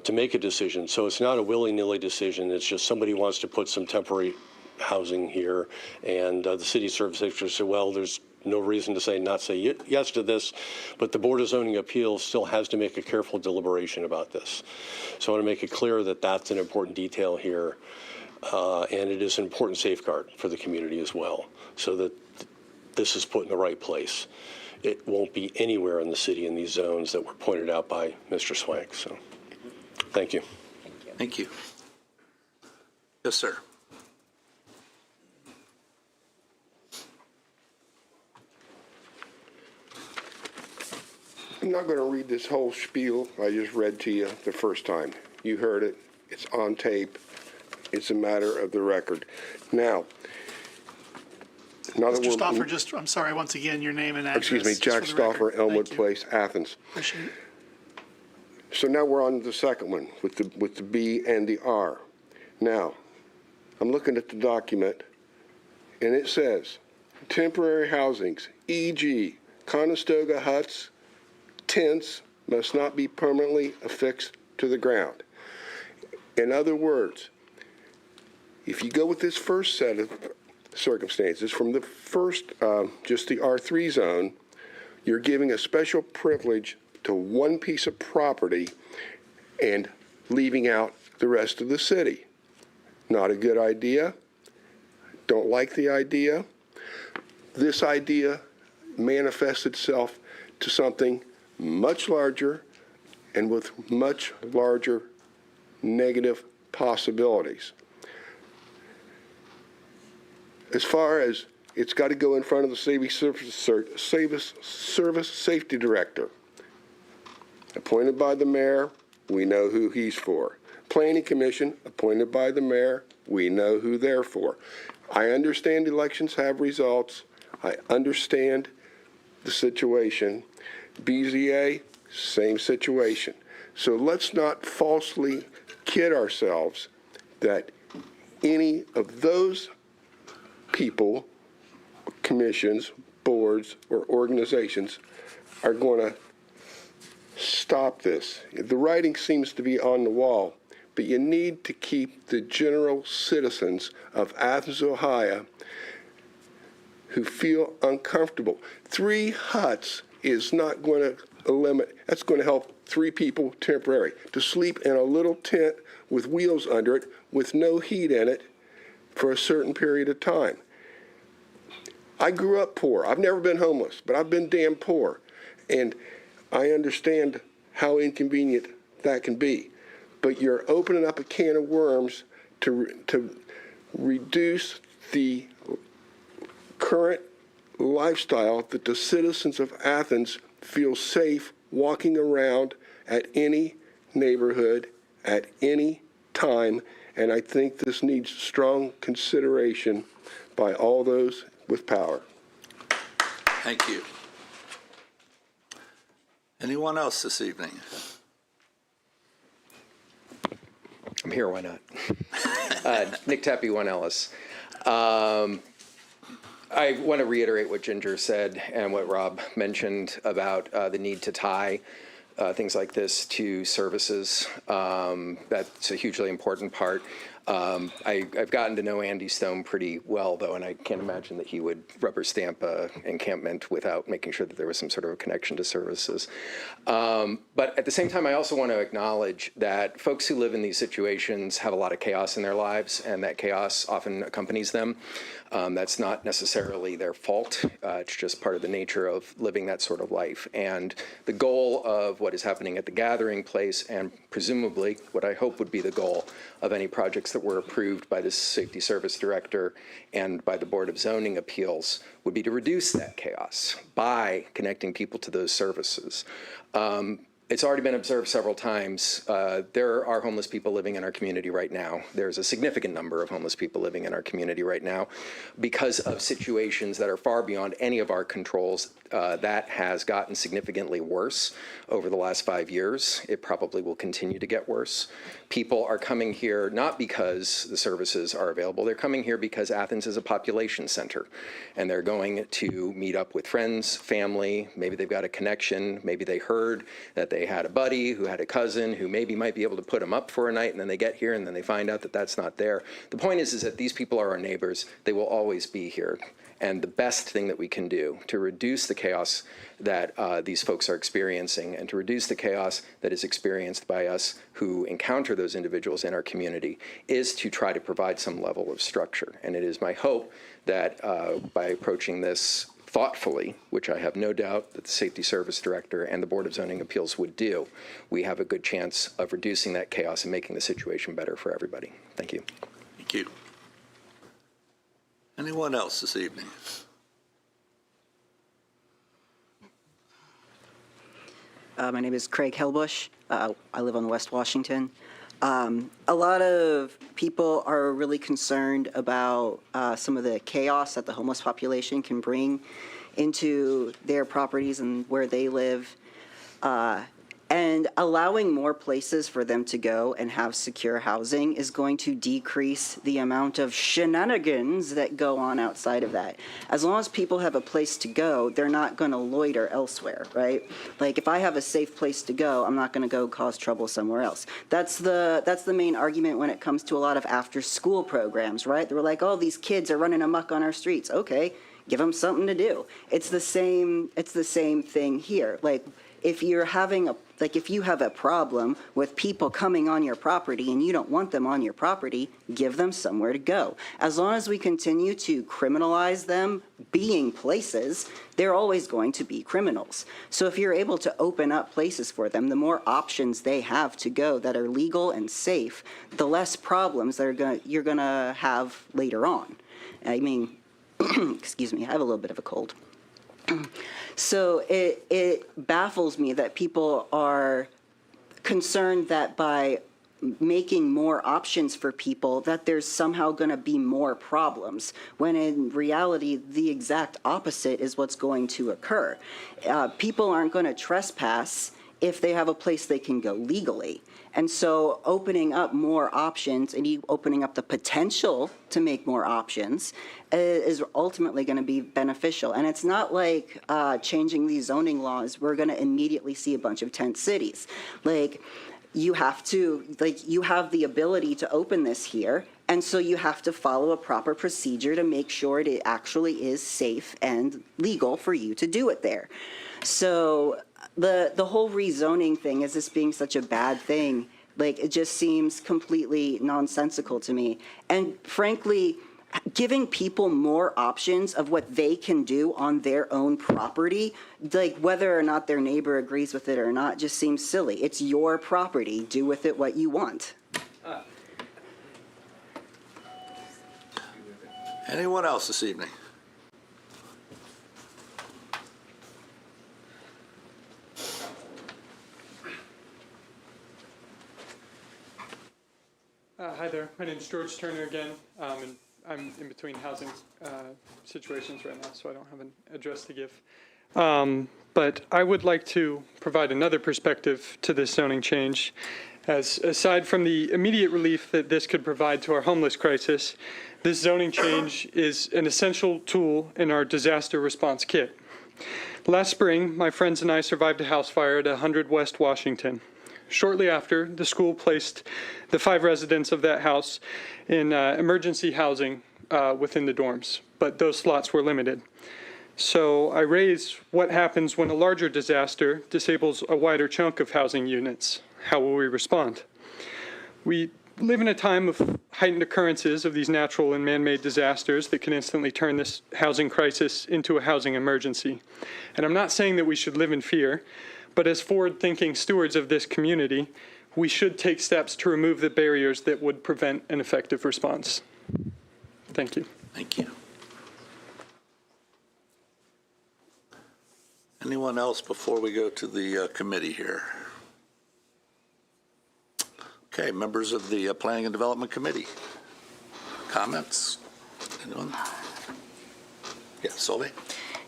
to make a decision. So it's not a willy-nilly decision. It's just somebody wants to put some temporary housing here, and the city service secretary said, well, there's no reason to say not say yes to this, but the Board of Zoning Appeals still has to make a careful deliberation about this. So I want to make it clear that that's an important detail here, and it is an important safeguard for the community as well, so that this is put in the right place. It won't be anywhere in the city in these zones that were pointed out by Mr. Swank. So, thank you. Thank you. Yes, sir. I'm not going to read this whole spiel I just read to you the first time. You heard it. It's on tape. It's a matter of the record. Now that Mr. we're... Stauffer, I'm sorry, once again, your name and address. Excuse me, Jack just for the record. Stauffer, Elmwood Thank you. Place, Athens. Appreciate it. So now we're on to the second one with the B and the R. Now, I'm looking at the document, and it says, temporary housings, e.g., Conestoga huts, tents, must not be permanently affixed to the ground. In other words, if you go with this first set of circumstances from the first, just the R3 zone, you're giving a special privilege to one piece of property and leaving out the rest of the city. Not a good idea. Don't like the idea. This idea manifests itself to something much larger and with much larger negative possibilities. As far as it's got to go in front of the Service Safety Director, appointed by the mayor, we know who he's for. Planning Commission, appointed by the mayor, we know who they're for. I understand elections have results. I understand the situation. BZA, same situation. So let's not falsely kid ourselves that any of those people, commissions, boards, or organizations are going to stop this. The writing seems to be on the wall, but you need to keep the general citizens of Athens, Ohio, who feel uncomfortable. 3 huts is not going to eliminate, that's going to help 3 people temporary. To sleep in a little tent with wheels under it with no heat in it for a certain period of time. I grew up poor. I've never been homeless, but I've been damn poor. And I understand how inconvenient that can be. But you're opening up a can of worms to reduce the current lifestyle that the citizens of Athens feel safe walking around at any neighborhood at any time. And I think this needs strong consideration by all those with power. Thank you. Anyone else this evening? I'm here, why not? Nick Tepe, 1 Ellis. I want to reiterate what Ginger said and what Rob mentioned about the need to tie things like this to services. That's a hugely important part. I've gotten to know Andy Stone pretty well, though, and I can't imagine that he would rubber stamp encampment without making sure that there was some sort of a connection to services. But at the same time, I also want to acknowledge that folks who live in these situations have a lot of chaos in their lives, and that chaos often accompanies them. That's not necessarily their fault. It's just part of the nature of living that sort of life. And the goal of what is happening at the gathering place, and presumably what I hope would be the goal of any projects that were approved by the Safety Service Director and by the Board of Zoning Appeals, would be to reduce that chaos by connecting people to those services. It's already been observed several times. There are homeless people living in our community right now. There's a significant number of homeless people living in our community right now because of situations that are far beyond any of our controls. That has gotten significantly worse over the last 5 years. It probably will continue to get worse. People are coming here not because the services are available. They're coming here because Athens is a population center, and they're going to meet up with friends, family. Maybe they've got a connection. Maybe they heard that they had a buddy who had a cousin who maybe might be able to put them up for a night, and then they get here and then they find out that that's not there. The point is that these people are our neighbors. They will always be here. And the best thing that we can do to reduce the chaos that these folks are experiencing, and to reduce the chaos that is experienced by us who encounter those individuals in our community, is to try to provide some level of structure. And it is my hope that by approaching this thoughtfully, which I have no doubt that the Safety Service Director and the Board of Zoning Appeals would do, we have a good chance of reducing that chaos and making the situation better for everybody. Thank you. Thank you. Anyone else this evening? My name is Craig Helbush. I live on West Washington. A lot of people are really concerned about some of the chaos that the homeless population can bring into their properties and where they live. And allowing more places for them to go and have secure housing is going to decrease the amount of shenanigans that go on outside of that. As long as people have a place to go, they're not going to loiter elsewhere, right? Like if I have a safe place to go, I'm not going to go cause trouble somewhere else. That's the main argument when it comes to a lot of after-school programs, right? They were like, oh, these kids are running amok on our streets. Okay, give them something to do. It's the same thing here. Like if you have a problem with people coming on your property and you don't want them on your property, give them somewhere to go. As long as we continue to criminalize them being places, they're always going to be criminals. So if you're able to open up places for them, the more options they have to go that are legal and safe, the less problems that you're gonna have later on. I mean, excuse me, I have a little bit of a cold. So it baffles me that people are concerned that by making more options for people that there's somehow going to be more problems, when in reality the exact opposite is what's going to occur. People aren't going to trespass if they have a place they can go legally. And so opening up more options and opening up the potential to make more options is ultimately going to be beneficial. And it's not like changing these zoning laws, we're going to immediately see a bunch of tent cities. Like, you have to, you have the ability to open this here, and so you have to follow a proper procedure to make sure it actually is safe and legal for you to do it there. So the whole rezoning thing, as this being such a bad thing, it just seems completely nonsensical to me. And frankly, giving people more options of what they can do on their own property, whether or not their neighbor agrees with it or not, just seems silly. It's your property. Do with it what you want. Anyone else this evening? Hi there, my name's George Turner again, and I'm in between housing situations right now, so I don't have an address to give. But I would like to provide another perspective to this zoning change, as aside from the immediate relief that this could provide to our homeless crisis, this zoning change is an essential tool in our disaster response kit. Last spring, my friends and I survived a house fire at 100 West Washington. Shortly after, the school placed the 5 residents of that house in emergency housing within the dorms, but those slots were limited. So I raised what happens when a larger disaster disables a wider chunk of housing units. How will we respond? We live in a time of heightened occurrences of these natural and man-made disasters that can instantly turn this housing crisis into a housing emergency. And I'm not saying that we should live in fear, but as forward-thinking stewards of this community, we should take steps to remove the barriers that would prevent an effective response. Thank you. Thank you. Anyone else before we go to the committee here? Okay, members of the Planning and Development Committee. Comments? Anyone? Yeah, Solveig?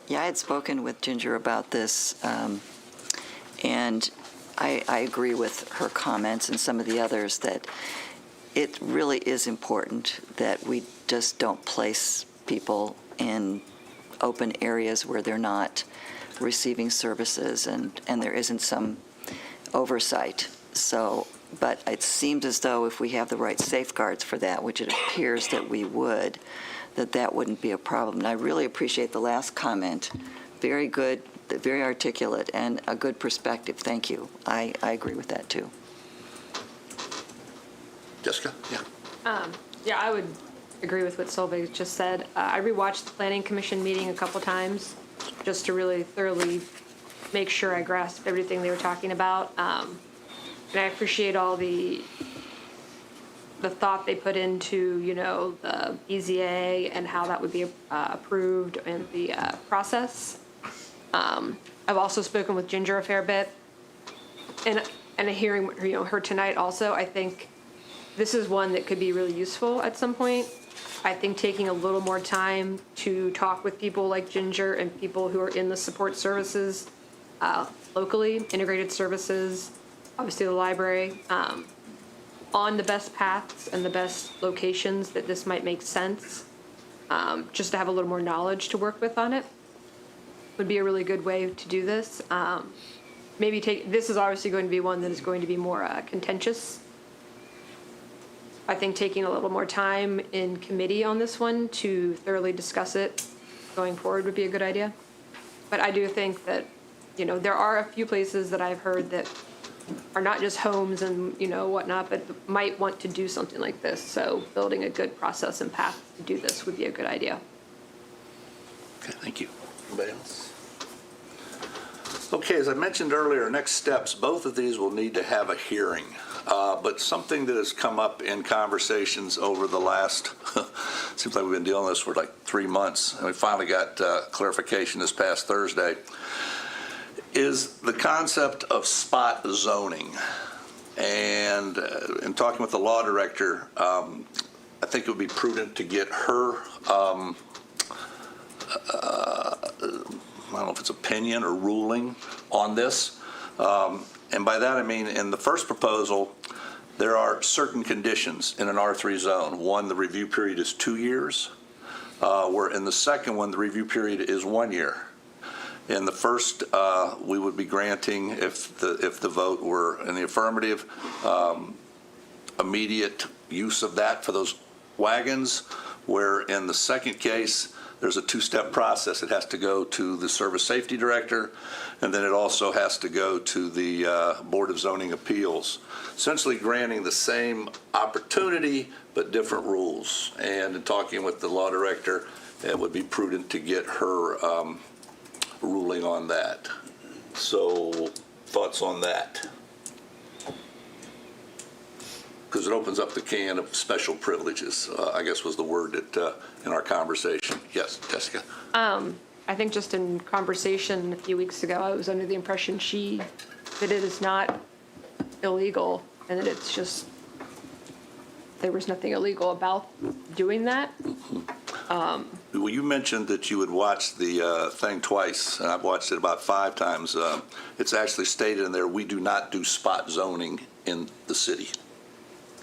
Yeah, I had spoken with Ginger about this, and I agree with her comments and some of the others that it really is important that we just don't place people in open areas where they're not receiving services and there isn't some oversight. So, but it seems as though if we have the right safeguards for that, which it appears that we would, that wouldn't be a problem. And I really appreciate the last comment. Very good, very articulate, and a good perspective. Thank you. I agree with that, too. Jessica? Yeah. Yeah, I would agree with what Solveig just said. I rewatched the Planning Commission meeting a couple times just to really thoroughly make sure I grasped everything they were talking about. And I appreciate all the thought they put into, the BZA and how that would be approved and the process. I've also spoken with Ginger a fair bit, and hearing her tonight also, I think this is one that could be really useful at some point. I think taking a little more time to talk with people like Ginger and people who are in the support services locally, integrated services, obviously the library, on the best paths and the best locations that this might make sense, just to have a little more knowledge to work with on it would be a really good way to do this. This is obviously going to be one that is going to be more contentious. I think taking a little more time in committee on this one to thoroughly discuss it going forward would be a good idea. But I do think that, there are a few places that I've heard that are not just homes and, whatnot, but might want to do something like this. So building a good process and path to do this would be a good idea. Okay, thank you. Anybody else? Okay, as I mentioned earlier, next steps, both of these will need to have a hearing. But something that has come up in conversations over the last, seems like we've been dealing with this for like 3 months, and we finally got clarification this past Thursday, is the concept of spot zoning. And in talking with the law director, I think it would be prudent to get her, I don't know if it's opinion or ruling on this. And by that I mean, in the first proposal, there are certain conditions in an R3 zone. One, the review period is 2 years, where in the second one, the review period is 1 year. In the first, we would be granting, if the vote were in the affirmative, immediate use of that for those wagons, where in the second case, there's a two-step process. It has to go to the Service Safety Director, and then it also has to go to the Board of Zoning Appeals, essentially granting the same opportunity but different rules. And in talking with the Law Director, it would be prudent to get her ruling on that. So, thoughts on that? Because it opens up the can of special privileges, I guess was the word that in our conversation. Yes, Jessica? I think just in conversation a few weeks ago, I was under the impression that it is not illegal and that it's just, there was nothing illegal about doing that. Well, you mentioned that you would watch the thing twice, and I've watched it about 5 times. It's actually stated in there, we do not do spot zoning in the city.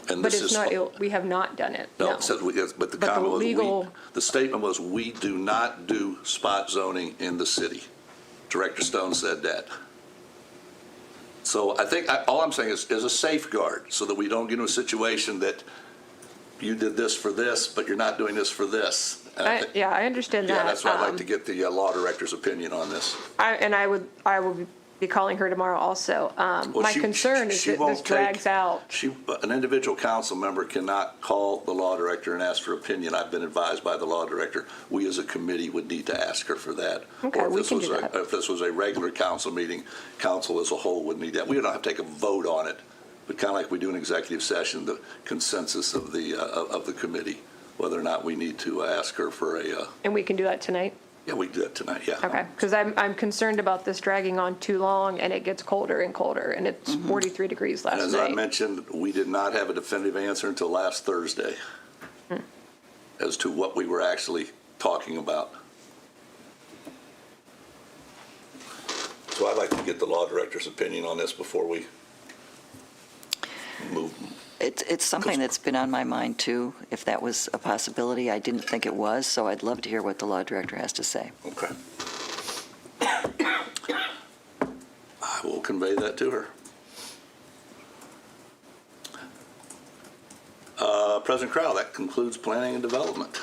And But this it's is not, we have not done it. No, it says but the comment was, legal- the statement was, we do not do spot zoning in the city. Director Stone said that. So I think, all I'm saying is a safeguard, so that we don't get into a situation that you did this for this, but you're not doing this for this. And I think- I understand that. Yeah, that's why I'd like to get the law director's opinion on this. I will be calling her tomorrow also. My concern is that this drags out. An individual council member cannot call the law director and ask for opinion. I've been advised by the law director. We as a committee would need to ask her for that. Okay, Or we can do that. if this was a regular council meeting, council as a whole would need that. We don't have to take a vote on it, but kind of like we do in executive session, the consensus of the committee, whether or not we need to ask her for a. And we can do that tonight? Yeah, we can do that tonight, yeah. Okay, because I'm concerned about this dragging on too long, and it gets colder and colder, and it's 43 degrees last And as night. I mentioned, we did not have a definitive answer until last Thursday as to what we were actually talking about. So I'd like to get the law director's opinion on this before we move. It's something that's been on my mind, too, if that was a possibility. I didn't think it was, so I'd love to hear what the law director has to say. Okay. I will convey that to her. President Crowell, that concludes planning and development.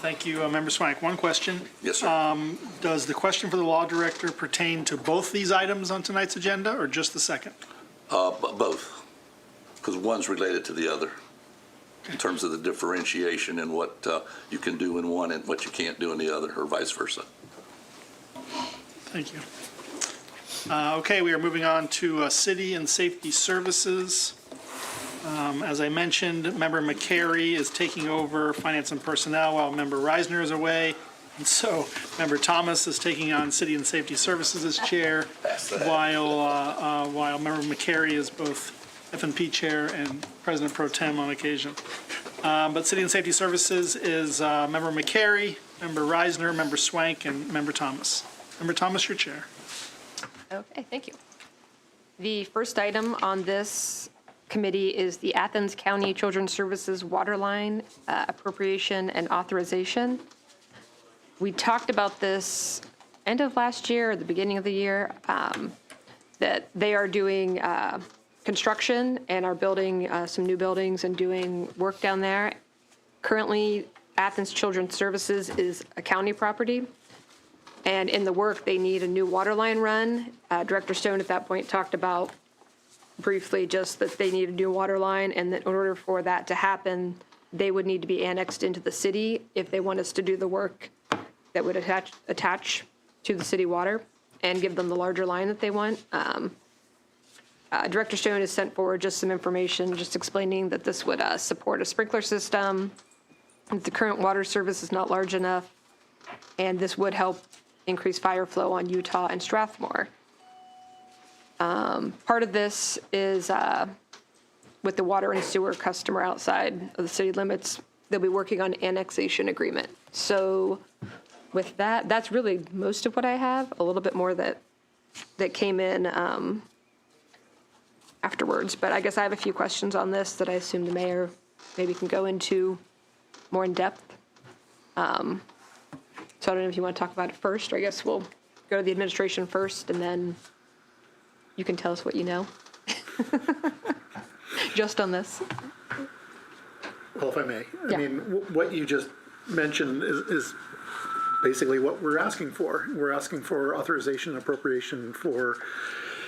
Thank you, Member Swank. One question. Yes, sir. Does the question for the law director pertain to both these items on tonight's agenda, or just the second? Both, because one's related to the other in terms of the differentiation and what you can do in one and what you can't do in the other, or vice versa. Thank you. Okay, we are moving on to City and Safety Services. As I mentioned, Member McCary is taking over Finance and Personnel while Member Reisner is away. And so Member Thomas is taking on City and Safety Services as chair, while Member McCary is both F&P chair and President Pro Tem on occasion. But City and Safety Services is Member McCary, Member Reisner, Member Swank, and Member Thomas. Member Thomas, your chair. Okay, thank you. The first item on this committee is the Athens County Children's Services Waterline appropriation and authorization. We talked about this end of last year or the beginning of the year, that they are doing construction and are building some new buildings and doing work down there. Currently, Athens Children's Services is a county property. And in the work, they need a new water line run. Director Stone at that point talked about briefly just that they need a new water line, and that in order for that to happen, they would need to be annexed into the city if they want us to do the work that would attach to the city water and give them the larger line that they want. Director Stone has sent forward just some information just explaining that this would support a sprinkler system. The current water service is not large enough, and this would help increase fire flow on Utah and Strathmore. Part of this is with the water and sewer customer outside of the city limits, they'll be working on annexation agreement. So with that, that's really most of what I have, a little bit more that came in afterwards. But I guess I have a few questions on this that I assume the mayor maybe can go into more in depth. So I don't know if you want to talk about it first, or I guess we'll go to the administration first, and then you can tell us what you know? Just on this. Well, if I may, Yeah. I mean, what you just mentioned is basically what we're asking for. We're asking for authorization and appropriation for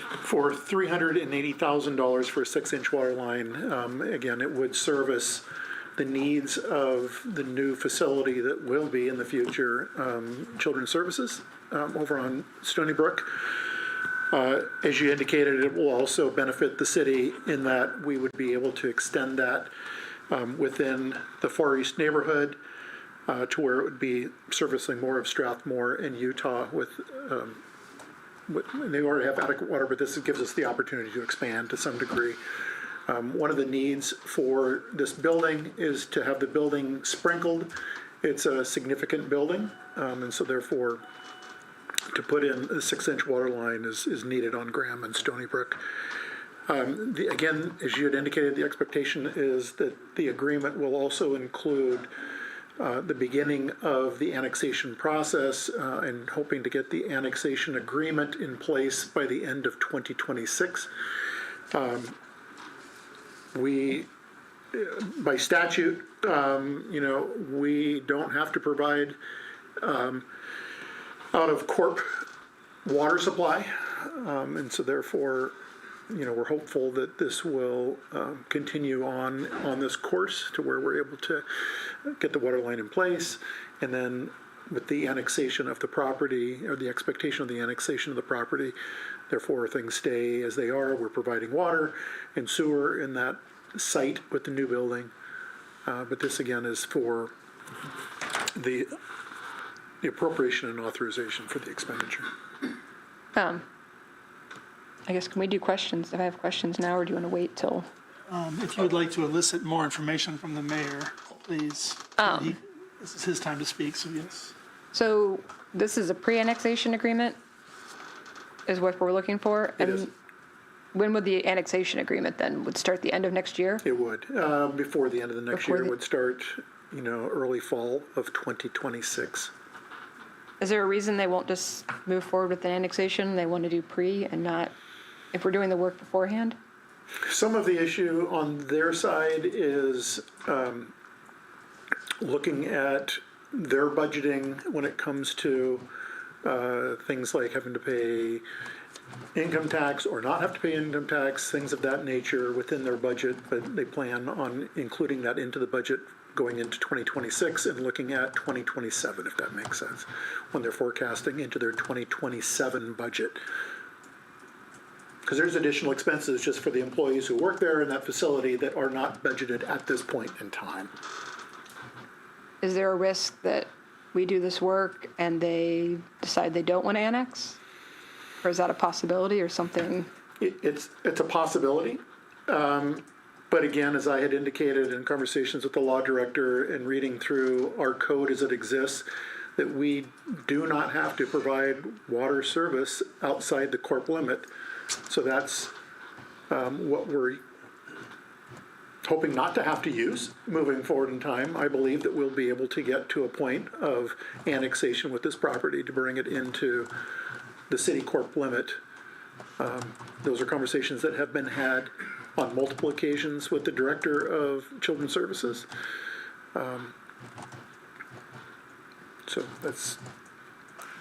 $380,000 for a 6-inch water line. Again, it would service the needs of the new facility that will be in the future, Children's Services over on Stony Brook. As you indicated, it will also benefit the city in that we would be able to extend that within the Far East neighborhood to where it would be servicing more of Strathmore and Utah and they already have adequate water, but this gives us the opportunity to expand to some degree. One of the needs for this building is to have the building sprinkled. It's a significant building, and so therefore to put in a 6-inch water line is needed on Graham and Stony Brook. Again, as you had indicated, the expectation is that the agreement will also include the beginning of the annexation process and hoping to get the annexation agreement in place by the end of 2026. We, by statute, we don't have to provide out of corp water supply, and so therefore, we're hopeful that this will continue on this course to where we're able to get the water line in place, and then with the annexation of the property, or the expectation of the annexation of the property, therefore things stay as they are. We're providing water and sewer in that site with the new building, but this again is for the appropriation and authorization for the expenditure. I guess, can we do questions? If I have questions now, or do you want to wait till? If you would like to elicit more information from the mayor, please. This is his time to speak, so yes. So this is a pre-annexation agreement, is what we're looking for? It is. When would the annexation agreement then, would start the end of next year? It would, before the end of the next year, would start, early fall of 2026. Is there a reason they won't just move forward with the annexation? They want to do pre and not, if we're doing the work beforehand? Some of the issue on their side is looking at their budgeting when it comes to things like having to pay income tax or not have to pay income tax, things of that nature within their budget, but they plan on including that into the budget going into 2026 and looking at 2027, if that makes sense, when they're forecasting into their 2027 budget. Because there's additional expenses just for the employees who work there in that facility that are not budgeted at this point in time. Is there a risk that we do this work and they decide they don't want to annex? Or is that a possibility or something? It's a possibility. But again, as I had indicated in conversations with the law director and reading through our code as it exists, that we do not have to provide water service outside the corp limit. So that's what we're hoping not to have to use moving forward in time. I believe that we'll be able to get to a point of annexation with this property to bring it into the city corp limit. Those are conversations that have been had on multiple occasions with the director of Children's Services. So that's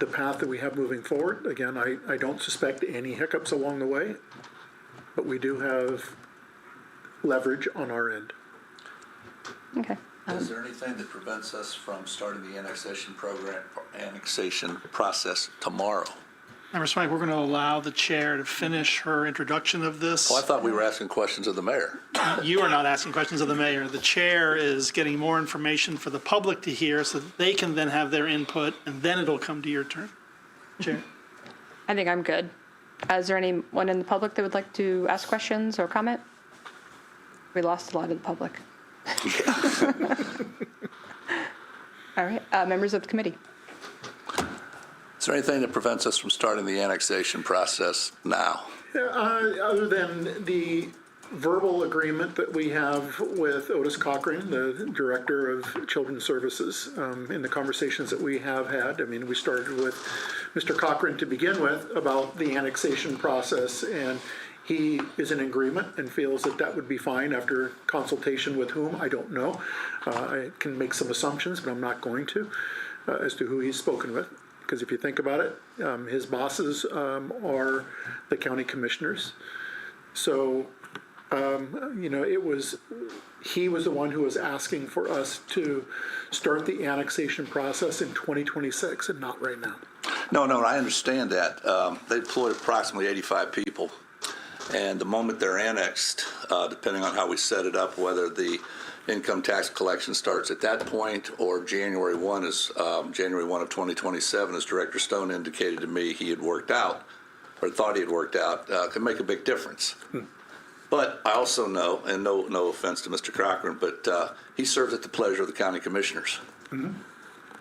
the path that we have moving forward. Again, I don't suspect any hiccups along the way, but we do have leverage on our end. Okay. Is there anything that prevents us from starting the annexation process tomorrow? Member Swank, we're going to allow the chair to finish her introduction of this. Well, I thought we were asking questions of the mayor. You are not asking questions of the mayor. The chair is getting more information for the public to hear so that they can then have their input, and then it'll come to your turn. Chair. I think I'm good. Is there anyone in the public that would like to ask questions or comment? We lost a lot of the public. All right, members of the committee. Is there anything that prevents us from starting the annexation process now? Other than the verbal agreement that we have with Otis Cochran, the Director of Children's Services, in the conversations that we have had. I mean, we started with Mr. Cochran to begin with about the annexation process, and he is in agreement and feels that that would be fine after consultation with whom, I don't know. I can make some assumptions, but I'm not going to, as to who he's spoken with. Because if you think about it, his bosses are the county commissioners. So, he was the one who was asking for us to start the annexation process in 2026 and not right now. No, I understand that. They employ approximately 85 people. And the moment they're annexed, depending on how we set it up, whether the income tax collection starts at that point or January 1 of 2027, as Director Stone indicated to me he had worked out, or thought he had worked out, can make a big difference. But I also know, and no offense to Mr. Cochran, but he serves at the pleasure of the county commissioners.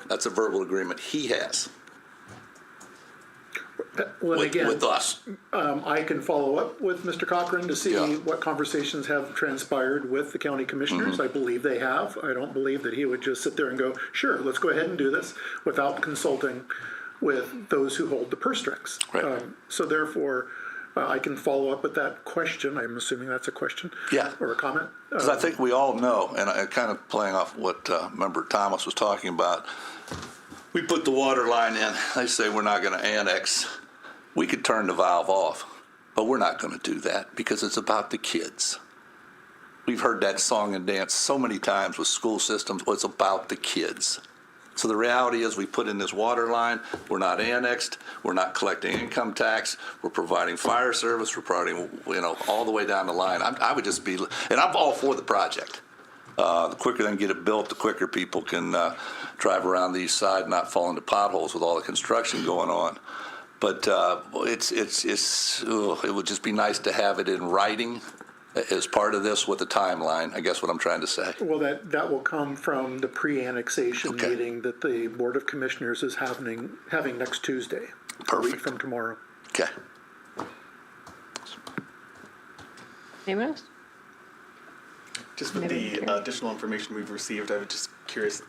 That's a verbal agreement he has. Well, again, with us. I can follow up with Mr. Cochran to see what conversations have transpired with the county commissioners. I believe they have. I don't believe that he would just sit there and go, sure, let's go ahead and do this without consulting with those who hold the purse strings. Right. So therefore, I can follow up with that question. I'm assuming that's a question. Yeah. Or a comment. Because I think we all know, and I kind of playing off what Member Thomas was talking about, we put the water line in. They say we're not going to annex. We could turn the valve off, but we're not going to do that because it's about the kids. We've heard that song and dance so many times with school systems. It's about the kids. So the reality is we put in this water line. We're not annexed. We're not collecting income tax. We're providing fire service. We're providing, all the way down the line. I would just be, and I'm all for the project. The quicker they can get it built, the quicker people can drive around the east side and not fall into potholes with all the construction going on. But it would just be nice to have it in writing as part of this with a timeline, I guess what I'm trying to say. Well, that will come from the pre-annexation meeting that the Board of Commissioners is having next Tuesday. Perfect. A week from tomorrow. Okay. Anyone else? Just with the additional information we've received, I was just curious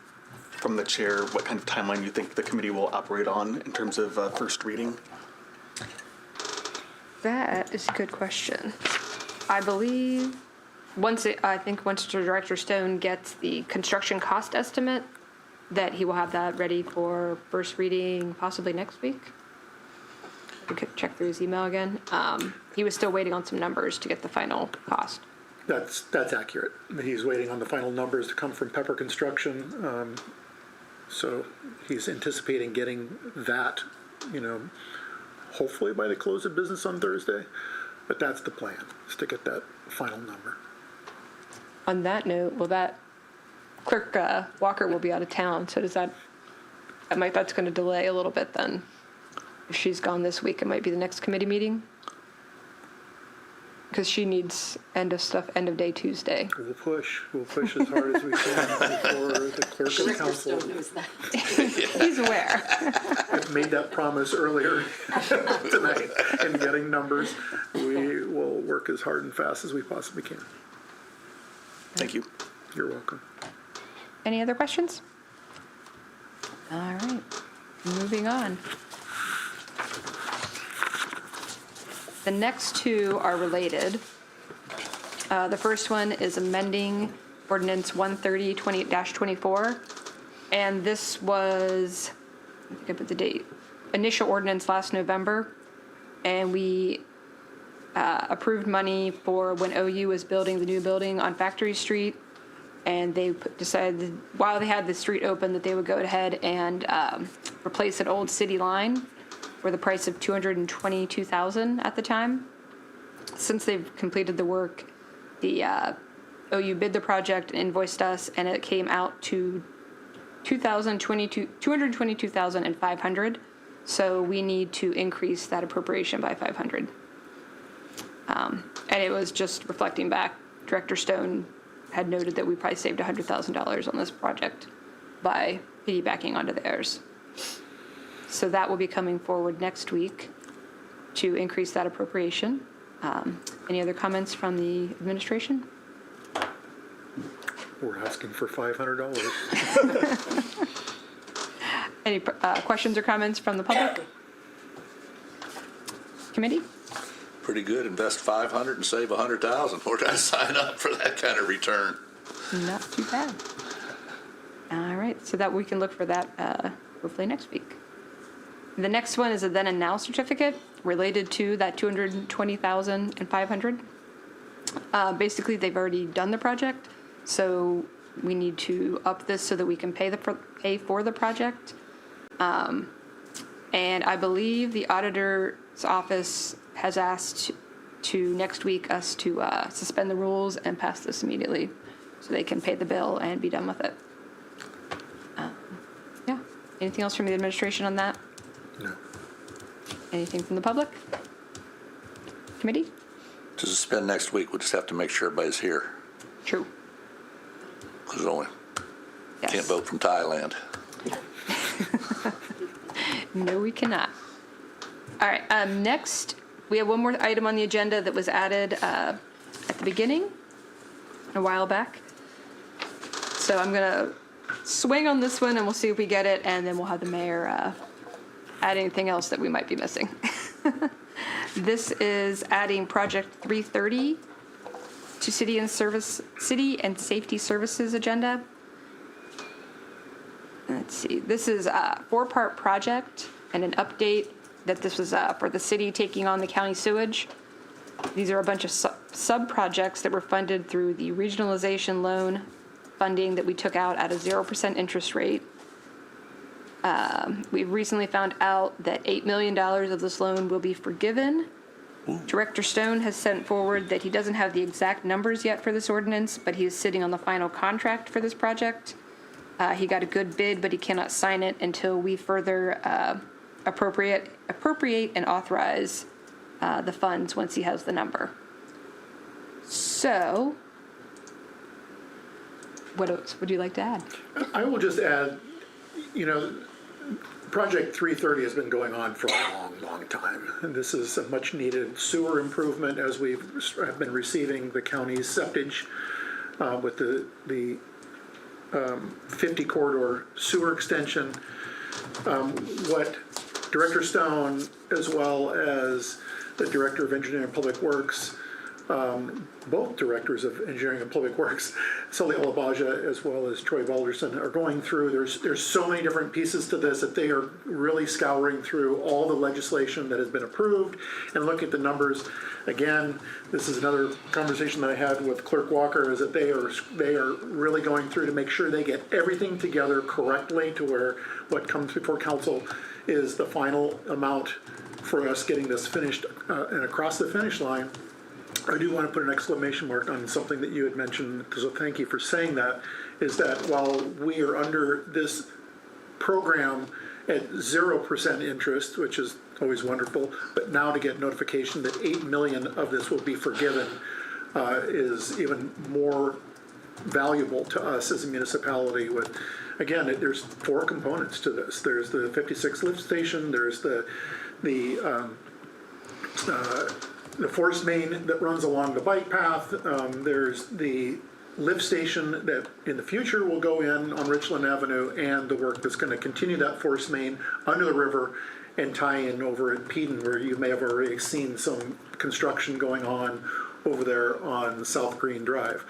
from the chair what kind of timeline you think the committee will operate on in terms of first reading? That is a good question. I believe once Director Stone gets the construction cost estimate, that he will have that ready for first reading possibly next week. We could check through his email again. He was still waiting on some numbers to get the final cost. That's accurate. He's waiting on the final numbers to come from Pepper Construction. So he's anticipating getting that, hopefully by the close of business on Thursday. But that's the plan, is to get that final number. On that note, Clerk Walker will be out of town, so that's going to delay a little bit then. If she's gone this week, it might be the next committee meeting. Because she needs end of day Tuesday. We'll push as hard as we can before the clerk of the council. He's aware. I've made that promise earlier tonight in getting numbers. We will work as hard and fast as we possibly can. Thank you. You're welcome. Any other questions? All right, moving on. The next two are related. The first one is amending Ordinance 130-24, and this was, I think I put the date, initial ordinance last November, and we approved money for when OU was building the new building on Factory Street, and they decided while they had the street open that they would go ahead and replace an old city line for the price of $222,000 at the time. Since they've completed the work, the OU bid the project and invoiced us, and it came out to $222,500. So we need to increase that appropriation by $500. And it was just reflecting back. Director Stone had noted that we probably saved $100,000 on this project by piggybacking onto theirs. So that will be coming forward next week to increase that appropriation. Any other comments from the administration? We're asking for $500. Any questions or comments from the public? Committee? Pretty good. Invest 500 and save 100,000. Where did I sign up for that kind of return? Not too bad. All right, so that we can look for that hopefully next week. The next one is a then and now certificate related to that 220,500. Basically, they've already done the project, so we need to up this so that we can pay for the project. And I believe the auditor's office has asked to next week us to suspend the rules and pass this immediately so they can pay the bill and be done with it. Yeah. Anything else from the administration on that? No. Anything from the public? Committee? To suspend next week, we'll just have to make sure everybody's here. True. Because only Yes. can't vote from Thailand. No, we cannot. All right, next, we have one more item on the agenda that was added at the beginning, a while back. So I'm going to swing on this one, and we'll see if we get it, and then we'll have the mayor add anything else that we might be missing. This is adding Project 330 to City and Safety Services agenda. Let's see, this is a 4-part project and an update that this was for the city taking on the county sewage. These are a bunch of sub-projects that were funded through the regionalization loan funding that we took out at a 0% interest rate. We've recently found out that $8 million of this loan will be forgiven. Director Stone has sent forward that he doesn't have the exact numbers yet for this ordinance, but he is sitting on the final contract for this project. He got a good bid, but he cannot sign it until we further appropriate and authorize the funds once he has the number. So, what else would you like to add? I will just add, Project 330 has been going on for a long, long time. And this is a much needed sewer improvement as we've been receiving the county's septage with the 50 corridor sewer extension. What Director Stone, as well as the Director of Engineering and Public Works, both directors of Engineering and Public Works, Sully Olabaja as well as Troy Balderson, are going through. There's so many different pieces to this that they are really scouring through all the legislation that has been approved and looking at the numbers. Again, this is another conversation that I had with Clerk Walker, is that they are really going through to make sure they get everything together correctly to where what comes before council is the final amount for us getting this finished and across the finish line. I do want to put an exclamation mark on something that you had mentioned, so thank you for saying that, is that while we are under this program at 0% interest, which is always wonderful, but now to get notification that 8 million of this will be forgiven is even more valuable to us as a municipality. With, again, there's 4 components to this. There's the 56 lift station, there's the forest main that runs along the bike path. There's the lift station that in the future will go in on Richland Avenue, and the work that's going to continue that forest main under the river and tie in over at Peden, where you may have already seen some construction going on over there on South Green Drive.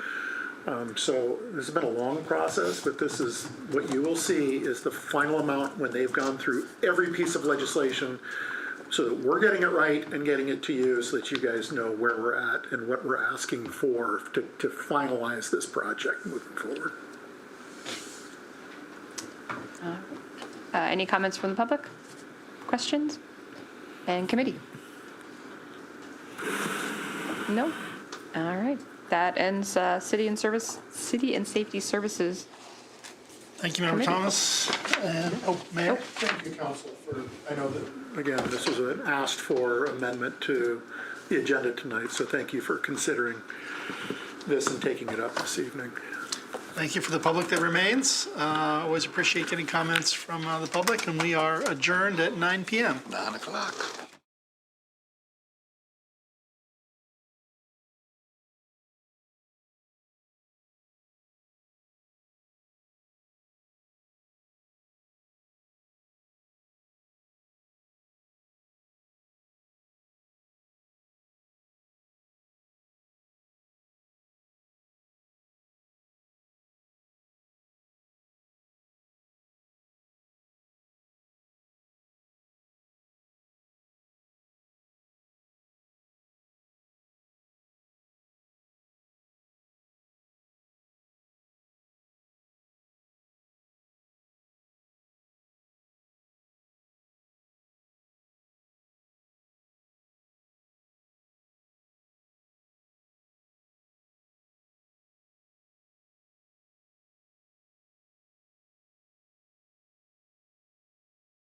So this has been a long process, but this is what you will see is the final amount when they've gone through every piece of legislation, so that we're getting it right and getting it to you so that you guys know where we're at and what we're asking for to finalize this project moving forward. Any comments from the public? Questions? And committee? No? All right. That ends City and Safety Services. Thank you, Member Thomas. And, Mayor. Thank you, Council, for, I know that, again, this was an asked for amendment to the agenda tonight, so thank you for considering this and taking it up this evening. Thank you for the public that remains. Always appreciate getting comments from the public, and we are adjourned at 9 p.m. 9 o'clock.